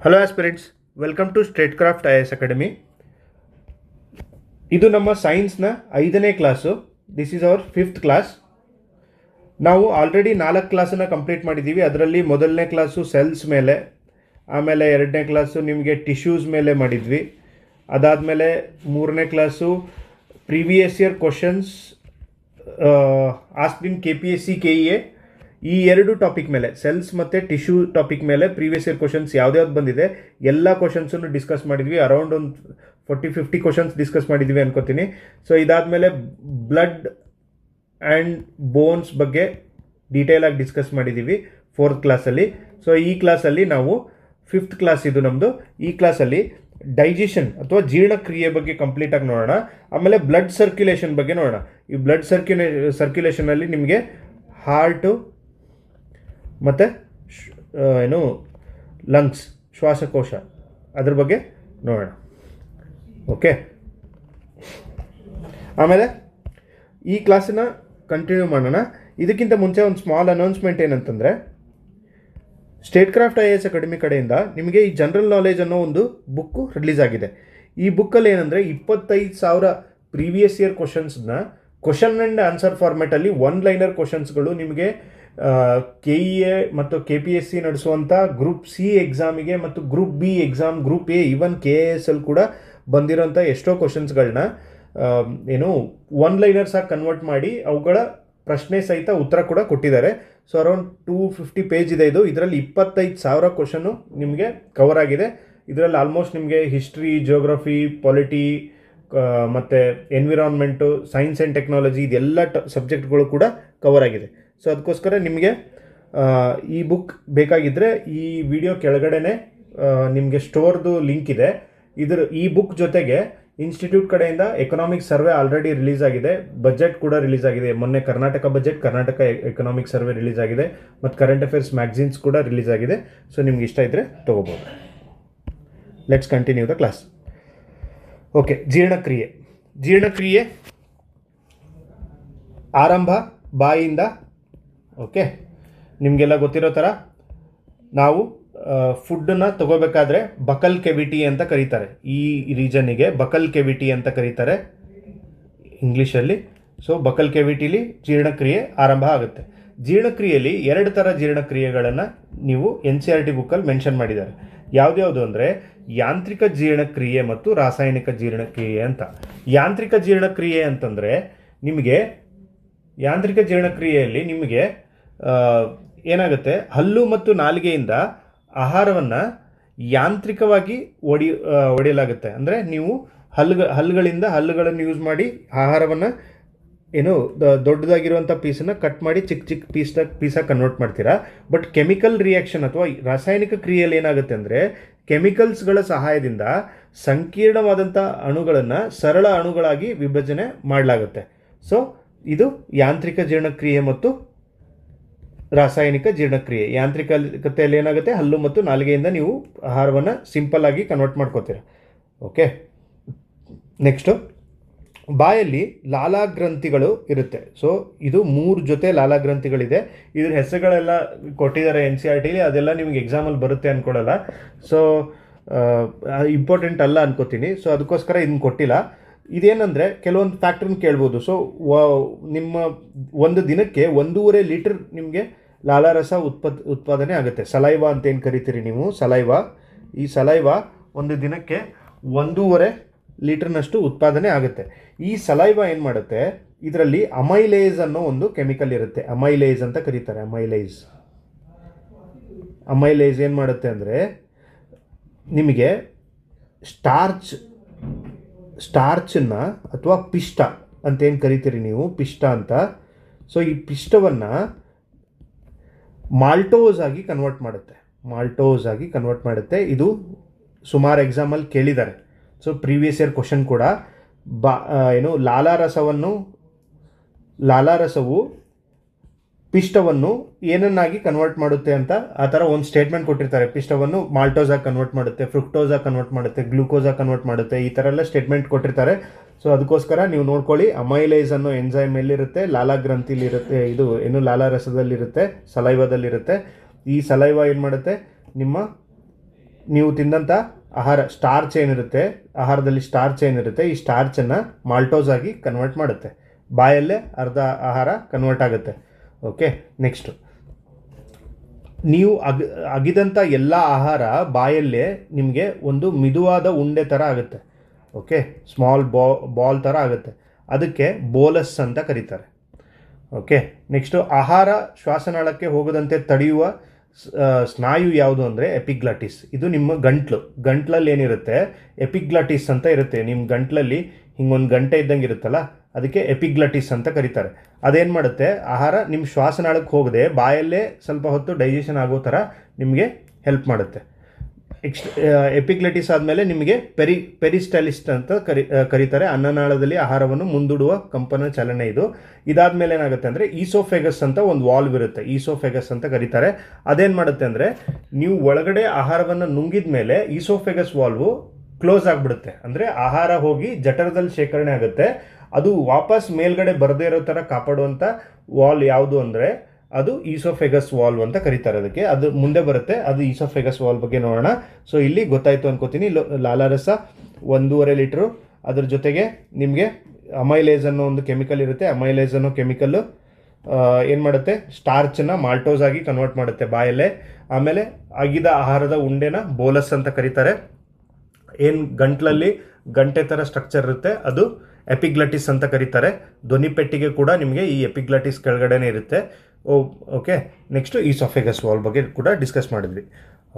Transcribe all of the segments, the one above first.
Hello aspirants, welcome to Statecraft IAS academy. ಇದು ನಮ್ಮ ಸೈನ್ಸ್ನ 5ನೇ class. This is our 5th class. ನಾವು ಆಲ್ರೆಡಿ 4 ಕ್ಲಾಸನ್ನು ಕಂಪ್ಲೀಟ್ ಮಾಡಿದ್ದೀವಿ. ಅದರಲ್ಲಿ ಮೊದಲನೇ ಕ್ಲಾಸು ಸೆಲ್ಸ್ ಮೇಲೆ, ಆಮೇಲೆ 2ನೇ ಕ್ಲಾಸು ನಿಮಗೆ ಟಿಶ್ಯೂಸ್ ಮೇಲೆ ಮಾಡಿದ್ವಿ. ಅದಾದಮೇಲೆ 3ನೇ class previous year questions asked ಇನ್ KPSC KEA. ಈ 2 ಟಾಪಿಕ್ ಮೇಲೆ, ಸೆಲ್ಸ್ ಮತ್ತು ಟಿಶ್ಯೂ ಟಾಪಿಕ್ ಮೇಲೆ ಪ್ರೀವಿಯಸ್ ಇಯರ್ ಕ್ವಶನ್ಸ್ ಯಾವ್ದ್ಯಾವ್ದು ಬಂದಿದೆ ಎಲ್ಲ ಕ್ವಶನ್ಸನ್ನು ಡಿಸ್ಕಸ್ ಮಾಡಿದ್ವಿ. ಅರೌಂಡ್ ಒಂದು 40-50 ಕ್ವಶನ್ಸ್ ಡಿಸ್ಕಸ್ ಮಾಡಿದ್ವಿ ಅನ್ಕೋತೀನಿ. ಸೊ ಇದಾದಮೇಲೆ ಬ್ಲಡ್ ಆ್ಯಂಡ್ ಬೋನ್ಸ್ ಬಗ್ಗೆ ಡೀಟೇಲಾಗಿ ಡಿಸ್ಕಸ್ ಮಾಡಿದ್ದೀವಿ 4th ಕ್ಲಾಸಲ್ಲಿ. ಸೊ ಈ ಕ್ಲಾಸಲ್ಲಿ ನಾವು 5th ಕ್ಲಾಸ್ ಇದು ನಮ್ಮದು. ಈ ಕ್ಲಾಸಲ್ಲಿ ಡೈಜೆಷನ್ ಅಥವಾ ಜೀರ್ಣಕ್ರಿಯೆ ಬಗ್ಗೆ ಕಂಪ್ಲೀಟಾಗಿ ನೋಡೋಣ. ಆಮೇಲೆ ಬ್ಲಡ್ ಸರ್ಕ್ಯುಲೇಷನ್ ಬಗ್ಗೆ ನೋಡೋಣ. ಈ ಬ್ಲಡ್ ಸರ್ಕ್ಯುಲೇಷನಲ್ಲಿ ನಿಮಗೆ ಹಾರ್ಟು ಮತ್ತು ಲಂಗ್ಸ್, ಶ್ವಾಸಕೋಶ, ಅದ್ರ ಬಗ್ಗೆ ನೋಡೋಣ. ಓಕೆ, ಆಮೇಲೆ ಈ ಕ್ಲಾಸನ್ನ ಕಂಟಿನ್ಯೂ ಮಾಡೋಣ. ಇದಕ್ಕಿಂತ ಮುಂಚೆ ಒಂದು ಸ್ಮಾಲ್ ಅನೌನ್ಸ್ಮೆಂಟ್ ಏನಂತಂದರೆ, ಸ್ಟೇಟ್ಕ್ರಾಫ್ಟ್ IAS ಅಕಾಡೆಮಿ ಕಡೆಯಿಂದ ನಿಮಗೆ ಈ ಜನರಲ್ ನಾಲೆಜ್ ಅನ್ನೋ ಒಂದು ಬುಕ್ಕು ರಿಲೀಸ್ ಆಗಿದೆ. ಈ ಬುಕ್ಕಲ್ಲಿ ಏನಂದರೆ 25,000 ಪ್ರೀವಿಯಸ್ ಇಯರ್ ಕ್ವಶನ್ಸ್ನ ಕ್ವಶನ್ ಆ್ಯಂಡ್ ಆನ್ಸರ್ ಫಾರ್ಮ್ಯಾಟಲ್ಲಿ 1-ಲೈನರ್ ಕ್ವಶನ್ಸ್ಗಳು ನಿಮಗೆ KEA ಮತ್ತು KPSC ನಡೆಸುವಂಥ ಗ್ರೂಪ್ C ಎಕ್ಸಾಮಿಗೆ ಮತ್ತು group B exam, group A, even KAS ಅಲ್ಲಿ ಕೂಡ ಬಂದಿರೋಂಥ ಎಷ್ಟೋ ಕ್ವಶನ್ಸ್ಗಳನ್ನ 1-ಲೈನರ್ಸ್ ಆಗಿ ಕನ್ವರ್ಟ್ ಮಾಡಿ ಅವುಗಳ ಪ್ರಶ್ನೆ ಸಹಿತ ಉತ್ತರ ಕೂಡ ಕೊಟ್ಟಿದ್ದಾರೆ. ಸೊ ಅರೌಂಡ್ 250 ಪೇಜ್ ಇದೆ ಇದು. ಇದರಲ್ಲಿ 25,000 ಕ್ವಶನ್ನು ನಿಮಗೆ ಕವರ್ ಆಗಿದೆ. ಇದರಲ್ಲಿ ಆಲ್ಮೋಸ್ಟ್ ನಿಮಗೆ ಹಿಸ್ಟ್ರಿ, ಜಿಯೋಗ್ರಫಿ, ಪಾಲಿಟಿ ಮತ್ತು ಎನ್ವಿರಾನ್ಮೆಂಟು, ಸೈನ್ಸ್ ಆ್ಯಂಡ್ ಟೆಕ್ನಾಲಜಿ, ಇದೆಲ್ಲ ಸಬ್ಜೆಕ್ಟ್ಗಳು ಕೂಡ ಕವರ್ ಆಗಿದೆ. ಸೊ ಅದಕ್ಕೋಸ್ಕರ ನಿಮಗೆ ಈ ಬುಕ್ ಬೇಕಾಗಿದ್ದರೆ ಈ ವಿಡಿಯೋ ಕೆಳಗಡೆನೆ ನಿಮಗೆ ಸ್ಟೋರ್ದು ಲಿಂಕ್ ಇದೆ. ಈ ಬುಕ್ ಜೊತೆಗೆ ಇನ್ಸ್ಟಿಟ್ಯೂಟ್ ಕಡೆಯಿಂದ ಎಕನಾಮಿಕ್ ಸರ್ವೆ ಆಲ್ರೆಡಿ ರಿಲೀಸ್ ಆಗಿದೆ, ಬಜೆಟ್ ಕೂಡ ರಿಲೀಸ್ ಆಗಿದೆ. ಮೊನ್ನೆ Karnataka budget, Karnataka economic survey release ಆಗಿದೆ, ಮತ್ತು ಕರೆಂಟ್ ಅಫೇರ್ಸ್ ಮ್ಯಾಗ್ಝಿನ್ಸ್ ಕೂಡ ರಿಲೀಸ್ ಆಗಿದೆ. ಸೊ ನಿಮ್ಗೆ ಇಷ್ಟ ಇದ್ದರೆ ತೊಗೋಬೋದು. Let's continue the class. Okay, ಜೀರ್ಣಕ್ರಿಯೆ ಆರಂಭ ಬಾಯಿಂದ. ಓಕೆ, ನಿಮಗೆಲ್ಲ ಗೊತ್ತಿರೋ ಥರ ನಾವು ಫುಡ್ಡನ್ನು ತಗೋಬೇಕಾದ್ರೆ ಬಕಲ್ ಕೆವಿಟಿ ಅಂತ ಕರೀತಾರೆ. ಈ ರೀಜನ್ನಿಗೆ ಬಕಲ್ ಕೆವಿಟಿ ಅಂತ ಕರೀತಾರೆ ಇಂಗ್ಲೀಷಲ್ಲಿ. ಸೊ ಬಕಲ್ ಕೆವಿಟಿಲಿ ಜೀರ್ಣಕ್ರಿಯೆ ಆರಂಭ ಆಗುತ್ತೆ. ಜೀರ್ಣಕ್ರಿಯೆಯಲ್ಲಿ 2 ಥರ ಜೀರ್ಣಕ್ರಿಯೆಗಳನ್ನು ನೀವು NCERT ಬುಕ್ಕಲ್ಲಿ ಮೆನ್ಷನ್ ಮಾಡಿದ್ದಾರೆ. ಯಾವ್ದ್ಯಾವುದು ಅಂದರೆ ಯಾಂತ್ರಿಕ ಜೀರ್ಣಕ್ರಿಯೆ ಮತ್ತು ರಾಸಾಯನಿಕ ಜೀರ್ಣಕ್ರಿಯೆ ಅಂತ. ಯಾಂತ್ರಿಕ ಜೀರ್ಣಕ್ರಿಯೆ ಅಂತಂದರೆ ನಿಮಗೆ ಯಾಂತ್ರಿಕ ಜೀರ್ಣಕ್ರಿಯೆಯಲ್ಲಿ ನಿಮಗೆ ಏನಾಗುತ್ತೆ, ಹಲ್ಲು ಮತ್ತು ನಾಲಿಗೆಯಿಂದ ಆಹಾರವನ್ನು ಯಾಂತ್ರಿಕವಾಗಿ ಒಡೆಯಲಾಗುತ್ತೆ. ಅಂದರೆ ನೀವು ಹಲ್ಲುಗಳನ್ನು ಯೂಸ್ ಮಾಡಿ ಆಹಾರವನ್ನು ದೊಡ್ಡದಾಗಿರುವಂಥ ಪೀಸನ್ನು ಕಟ್ ಮಾಡಿ ಚಿಕ್ಕ ಪೀಸಾಗಿ ಕನ್ವರ್ಟ್ ಮಾಡ್ತೀರಾ. ಬಟ್ ಕೆಮಿಕಲ್ ರಿಯಾಕ್ಷನ್ ಅಥವಾ ರಾಸಾಯನಿಕ ಕ್ರಿಯೆಯಲ್ಲಿ ಏನಾಗುತ್ತೆ ಅಂದರೆ ಕೆಮಿಕಲ್ಸ್ಗಳ ಸಹಾಯದಿಂದ ಸಂಕೀರ್ಣವಾದಂಥ ಅಣುಗಳನ್ನು ಸರಳ ಅಣುಗಳಾಗಿ ವಿಭಜನೆ ಮಾಡಲಾಗುತ್ತೆ. ಸೊ ಇದು ಯಾಂತ್ರಿಕ ಜೀರ್ಣಕ್ರಿಯೆ ಮತ್ತು ರಾಸಾಯನಿಕ ಜೀರ್ಣಕ್ರಿಯೆ. ಯಾಂತ್ರಿಕತೆಯಲ್ಲಿ ಏನಾಗುತ್ತೆ, ಹಲ್ಲು ಮತ್ತು ನಾಲಿಗೆಯಿಂದ ನೀವು ಆಹಾರವನ್ನು ಸಿಂಪಲ್ ಆಗಿ ಕನ್ವರ್ಟ್ ಮಾಡ್ಕೋತೀರ. ಓಕೆ, ನೆಕ್ಸ್ಟು ಬಾಯಲ್ಲಿ ಲಾಲಾಗ್ರಂಥಿಗಳು ಇರುತ್ತೆ. ಸೊ ಇದು 3 ಜೊತೆ ಲಾಲಾಗ್ರಂಥಿಗಳಿದೆ. ಇದ್ರ ಹೆಸರುಗಳೆಲ್ಲ ಕೊಟ್ಟಿದ್ದಾರೆ NCERTಲಿ. ಅದೆಲ್ಲ ನಿಮಗೆ ಎಕ್ಸಾಮಲ್ಲಿ ಬರುತ್ತೆ ಅಂದ್ಕೊಳ್ಳಲ್ಲ. ಸೊ ಇಂಪಾರ್ಟೆಂಟ್ ಅಲ್ಲ ಅನ್ಕೋತೀನಿ. ಸೊ ಅದಕ್ಕೋಸ್ಕರ ಇದನ್ನು ಕೊಟ್ಟಿಲ್ಲ. ಇದೇನಂದರೆ ಕೆಲವೊಂದು ಫ್ಯಾಕ್ಟ್ರನ್ನ ಕೇಳ್ಬೋದು. ಸೊ ನಿಮ್ಮ ಒಂದು ದಿನಕ್ಕೆ 1.5 ಲೀಟರ್ ನಿಮಗೆ ಲಾಲಾರಸ ಉತ್ಪಾದನೆ ಆಗುತ್ತೆ. ಸಲೈವಾ ಅಂತ ಏನು ಕರಿತೀರಿ ನೀವು, ಈ ಸಲೈವಾ ಒಂದು ದಿನಕ್ಕೆ 1.5 ಲೀಟರ್ನಷ್ಟು ಉತ್ಪಾದನೆ ಆಗುತ್ತೆ. ಈ ಸಲೈವಾ ಏನು ಮಾಡುತ್ತೆ, ಇದರಲ್ಲಿ ಅಮೈಲೇಸ್ ಅನ್ನೋ ಒಂದು ಕೆಮಿಕಲ್ ಇರುತ್ತೆ. ಅಮೈಲೇಸ್ ಅಂತ ಕರೀತಾರೆ. ಅಮೈಲೇಸ್ ಏನು ಮಾಡುತ್ತೆ ಅಂದರೆ ನಿಮಗೆ ಸ್ಟಾರ್ಚನ್ನು ಅಥವಾ ಪಿಷ್ಟ ಅಂತ ಏನು ಕರಿತೀರಿ ನೀವು, ಪಿಷ್ಟ ಅಂತ. ಸೊ ಈ ಪಿಷ್ಟವನ್ನು ಮಾಲ್ಟೋಸ್ ಆಗಿ ಕನ್ವರ್ಟ್ ಮಾಡುತ್ತೆ. ಇದು ಸುಮಾರು ಎಕ್ಸಾಮಲ್ಲಿ ಕೇಳಿದ್ದಾರೆ. ಸೊ ಪ್ರೀವಿಯಸ್ ಇಯರ್ ಕ್ವಶನ್ ಕೂಡ ಲಾಲಾರಸವು ಪಿಷ್ಟವನ್ನು ಏನನ್ನಾಗಿ ಕನ್ವರ್ಟ್ ಮಾಡುತ್ತೆ ಅಂತ ಆ ಥರ ಒಂದು ಸ್ಟೇಟ್ಮೆಂಟ್ ಕೊಟ್ಟಿರ್ತಾರೆ. ಪಿಷ್ಟವನ್ನು ಮಾಲ್ಟೋಸಾಗಿ ಕನ್ವರ್ಟ್ ಮಾಡುತ್ತೆ, ಫ್ರುಕ್ಟೋಸಾಗಿ ಕನ್ವರ್ಟ್ ಮಾಡುತ್ತೆ, ಗ್ಲೂಕೋಸಾಗಿ ಕನ್ವರ್ಟ್ ಮಾಡುತ್ತೆ, ಈ ಥರ ಎಲ್ಲ ಸ್ಟೇಟ್ಮೆಂಟ್ ಕೊಟ್ಟಿರ್ತಾರೆ. ಸೊ ಅದಕ್ಕೋಸ್ಕರ ನೀವು ನೋಡ್ಕೊಳ್ಳಿ, ಅಮೈಲೇಸ್ ಅನ್ನೋ ಎನ್ಸೈಮ್ ಎಲ್ಲಿರುತ್ತೆ, ಲಾಲಾಗ್ರಂಥಿಲಿರುತ್ತೆ. ಲಾಲಾರಸದಲ್ಲಿರುತ್ತೆ, ಸಲೈವಾದಲ್ಲಿರುತ್ತೆ. ಈ ಸಲೈವಾ ಏನು ಮಾಡುತ್ತೆ, ನಿಮ್ಮ ನೀವು ತಿಂದಂಥ ಆಹಾರ ಸ್ಟಾರ್ಚ್ ಏನಿರುತ್ತೆ, ಆಹಾರದಲ್ಲಿ ಸ್ಟಾರ್ಚ್ ಏನಿರುತ್ತೆ, ಈ ಸ್ಟಾರ್ಚನ್ನು ಮಾಲ್ಟೋಸ್ ಆಗಿ ಕನ್ವರ್ಟ್ ಮಾಡುತ್ತೆ. ಬಾಯಲ್ಲೇ ಅರ್ಧ ಆಹಾರ ಕನ್ವರ್ಟ್ ಆಗುತ್ತೆ. ಓಕೆ, ನೆಕ್ಸ್ಟು ನೀವು ಅಗಿದಂಥ ಎಲ್ಲ ಆಹಾರ ಬಾಯಲ್ಲೇ ನಿಮಗೆ ಒಂದು ಮಿದುವಾದ ಉಂಡೆ ಥರ ಆಗುತ್ತೆ. ಓಕೆ, ಸ್ಮಾಲ್ ಬಾಲ್ ಥರ ಆಗುತ್ತೆ. ಅದಕ್ಕೆ ಬೋಲಸ್ ಅಂತ ಕರೀತಾರೆ. ಓಕೆ, ನೆಕ್ಸ್ಟು ಆಹಾರ ಶ್ವಾಸನಾಳಕ್ಕೆ ಹೋಗದಂತೆ ತಡೆಯುವ ಸ್ನಾಯು ಯಾವುದು ಅಂದರೆ ಎಪಿಗ್ಲಾಟಿಸ್. ಇದು ನಿಮ್ಮ ಗಂಟ್ಲಲ್ಲಿ ಏನಿರುತ್ತೆ ಎಪಿಗ್ಲಾಟಿಸ್ ಅಂತ ಇರುತ್ತೆ. ನಿಮ್ಮ ಗಂಟ್ಲಲ್ಲಿ ಹಿಂಗೊಂದು ಗಂಟೆ ಇದ್ದಂಗೆ ಇರುತ್ತಲ್ಲ, ಅದಕ್ಕೆ ಎಪಿಗ್ಲಾಟಿಸ್ ಅಂತ ಕರೀತಾರೆ. ಅದೇನು ಮಾಡುತ್ತೆ, ಆಹಾರ ನಿಮ್ಮ ಶ್ವಾಸನಾಳಕ್ಕೆ ಹೋಗದೆ ಬಾಯಲ್ಲೇ ಸ್ವಲ್ಪ ಹೊತ್ತು ಡೈಜೆಷನ್ ಆಗೋ ಥರ ನಿಮಗೆ ಹೆಲ್ಪ್ ಮಾಡುತ್ತೆ. ಎಪಿಗ್ಲಾಟಿಸ್ ಆದಮೇಲೆ ನಿಮಗೆ ಪೆರಿಸ್ಟಾಲಿಸ್ಟ್ ಅಂತ ಕರೀತಾರೆ. ಅನ್ನನಾಳದಲ್ಲಿ ಆಹಾರವನ್ನು ಮುಂದೂಡುವ ಕಂಪನ ಚಲನೆ ಇದು. ಇದಾದ್ಮೇಲೆ ಏನಾಗುತ್ತೆ ಅಂದರೆ ಈಸೋಫೆಗಸ್ ಅಂತ ಒಂದು ವಾಲ್ವ್ ಇರುತ್ತೆ, ಈಸೋಫೆಗಸ್ ಅಂತ ಕರೀತಾರೆ. ಅದೇನು ಮಾಡುತ್ತೆ ಅಂದರೆ ನೀವು ಒಳಗಡೆ ಆಹಾರವನ್ನು ನುಂಗಿದ ಮೇಲೆ ಈಸೋಫೆಗಸ್ ವಾಲ್ವು ಕ್ಲೋಸ್ ಆಗಿಬಿಡುತ್ತೆ. ಅಂದರೆ ಆಹಾರ ಹೋಗಿ ಜಠರದಲ್ಲಿ ಶೇಖರಣೆ ಆಗುತ್ತೆ. ಅದು ವಾಪಸ್ ಮೇಲ್ಗಡೆ ಬರದೇ ಇರೋ ಥರ ಕಾಪಾಡುವಂಥ ವಾಲ್ ಯಾವುದು ಅಂದರೆ ಅದು ಈಸೋಫೆಗಸ್ ವಾಲ್ವ್ ಅಂತ ಕರೀತಾರೆ. ಅದಕ್ಕೆ ಅದು ಮುಂದೆ ಬರುತ್ತೆ. ಅದು ಈಸೋಫೆಗಸ್ ವಾಲ್ವ್ ಬಗ್ಗೆ ನೋಡೋಣ. ಸೊ ಇಲ್ಲಿ ಗೊತ್ತಾಯಿತು ಅನ್ಕೋತೀನಿ. ಲಾಲಾರಸ 1.5 ಲೀಟ್ರು. ಅದ್ರ ಜೊತೆಗೆ ನಿಮಗೆ ಅಮೈಲೇಸ್ ಅನ್ನೋ ಒಂದು ಕೆಮಿಕಲ್ ಇರುತ್ತೆ. ಅಮೈಲೇಸ್ ಅನ್ನೋ ಕೆಮಿಕಲ್ಲು ಏನು ಮಾಡುತ್ತೆ, ಸ್ಟಾರ್ಚನ್ನು ಮಾಲ್ಟೋಸ್ ಆಗಿ ಕನ್ವರ್ಟ್ ಮಾಡುತ್ತೆ ಬಾಯಲ್ಲೇ. ಆಮೇಲೆ ಅಗಿದ ಆಹಾರದ ಉಂಡೆನ ಬೋಲಸ್ ಅಂತ ಕರೀತಾರೆ. ಏನು ಗಂಟ್ಲಲ್ಲಿ ಗಂಟೆ ಥರ ಸ್ಟ್ರಕ್ಚರ್ ಇರುತ್ತೆ ಅದು ಎಪಿಗ್ಲಾಟಿಸ್ ಅಂತ ಕರೀತಾರೆ. ಧ್ವನಿ ಪೆಟ್ಟಿಗೆ ಕೂಡ ನಿಮಗೆ ಈ ಎಪಿಗ್ಲಾಟಿಸ್ ಕೆಳಗಡೆನೇ ಇರುತ್ತೆ. ಓಕೆ, ನೆಕ್ಸ್ಟು ಈಸೋಫೆಗಸ್ ವಾಲ್ವ್ ಬಗ್ಗೆ ಕೂಡ ಡಿಸ್ಕಸ್ ಮಾಡಿದ್ವಿ.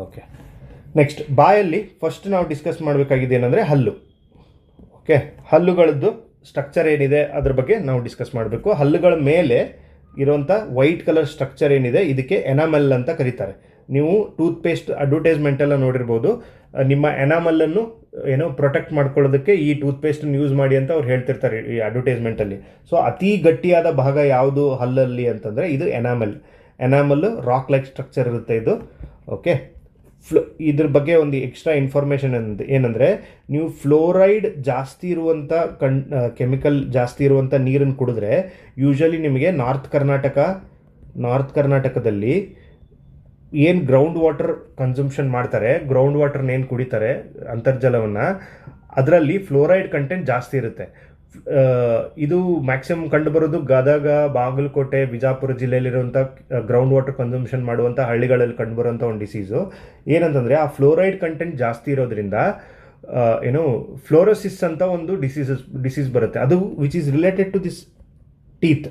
ಓಕೆ, ನೆಕ್ಸ್ಟ್ ಬಾಯಲ್ಲಿ ಫಸ್ಟ್ ನಾವು ಡಿಸ್ಕಸ್ ಮಾಡಬೇಕಾಗಿದೆ ಏನಂದರೆ ಹಲ್ಲು. ಓಕೆ, ಹಲ್ಲುಗಳದ್ದು ಸ್ಟ್ರಕ್ಚರ್ ಏನಿದೆ ಅದ್ರ ಬಗ್ಗೆ ನಾವು ಡಿಸ್ಕಸ್ ಮಾಡಬೇಕು. ಹಲ್ಲುಗಳ ಮೇಲೆ ಇರೋಂಥ ವೈಟ್ ಕಲರ್ ಸ್ಟ್ರಕ್ಚರ್ ಏನಿದೆ ಇದಕ್ಕೆ ಎನಾಮೆಲ್ ಅಂತ ಕರೀತಾರೆ. ನೀವು ಟೂತ್ಪೇಸ್ಟ್ ಅಡ್ವರ್ಟೈಸ್ಮೆಂಟೆಲ್ಲ ನೋಡಿರ್ಬೋದು. ನಿಮ್ಮ ಎನಾಮಲ್ಲನ್ನು ಏನೋ ಪ್ರೊಟೆಕ್ಟ್ ಮಾಡ್ಕೊಳ್ಳೋದಕ್ಕೆ ಈ ಟೂತ್ಪೇಸ್ಟನ್ನು ಯೂಸ್ ಮಾಡಿ ಅಂತ ಅವ್ರು ಹೇಳ್ತಿರ್ತಾರೆ ಈ ಅಡ್ವರ್ಟೈಸ್ಮೆಂಟಲ್ಲಿ. ಸೊ ಅತಿ ಗಟ್ಟಿಯಾದ ಭಾಗ ಯಾವುದು ಹಲ್ಲಲ್ಲಿ ಅಂತಂದರೆ ಇದು ಎನಾಮಲ್ಲು ರಾಕ್ ಲೈಕ್ ಸ್ಟ್ರಕ್ಚರ್ ಇರುತ್ತೆ ಇದು. ಓಕೆ, ಇದ್ರ ಬಗ್ಗೆ ಒಂದು ಎಕ್ಸ್ಟ್ರಾ ಇನ್ಫಾರ್ಮೇಷನ್ ಏನಂದರೆ ನೀವು ಫ್ಲೋರೈಡ್ ಜಾಸ್ತಿ ಇರುವಂಥ ಕೆಮಿಕಲ್ ಜಾಸ್ತಿ ಇರುವಂಥ ನೀರನ್ನು ಕುಡಿದ್ರೆ ಯೂಶಲಿ ನಿಮಗೆ ನಾರ್ತ್ ಕರ್ನಾಟಕದಲ್ಲಿ ಏನು ಗ್ರೌಂಡ್ ವಾಟರ್ ಕನ್ಸಂಪ್ಷನ್ ಮಾಡ್ತಾರೆ, ಗ್ರೌಂಡ್ ವಾಟರ್ನ ಏನು ಕುಡಿತಾರೆ ಅಂತರ್ಜಲವನ್ನು, ಅದರಲ್ಲಿ ಫ್ಲೋರೈಡ್ ಕಂಟೆಂಟ್ ಜಾಸ್ತಿ ಇರುತ್ತೆ. ಇದು ಮ್ಯಾಕ್ಸಿಮಮ್ ಕಂಡುಬರೋದು ಗದಗ, ಬಾಗಲಕೋಟೆ, ಬಿಜಾಪುರ ಜಿಲ್ಲೆಯಲ್ಲಿರುವಂಥ ಗ್ರೌಂಡ್ ವಾಟರ್ ಕನ್ಸಂಪ್ಷನ್ ಮಾಡುವಂಥ ಹಳ್ಳಿಗಳಲ್ಲಿ ಕಂಡುಬರುವಂಥ ಒಂದು ಡಿಸೀಸು. ಏನಂತಂದರೆ ಆ ಫ್ಲೋರೈಡ್ ಕಂಟೆಂಟ್ ಜಾಸ್ತಿ ಇರೋದ್ರಿಂದ ಫ್ಲೋರೋಸಿಸ್ ಅಂತ ಒಂದು ಡಿಸೀಸ್ ಬರುತ್ತೆ. ಅದು which is related to this teeth.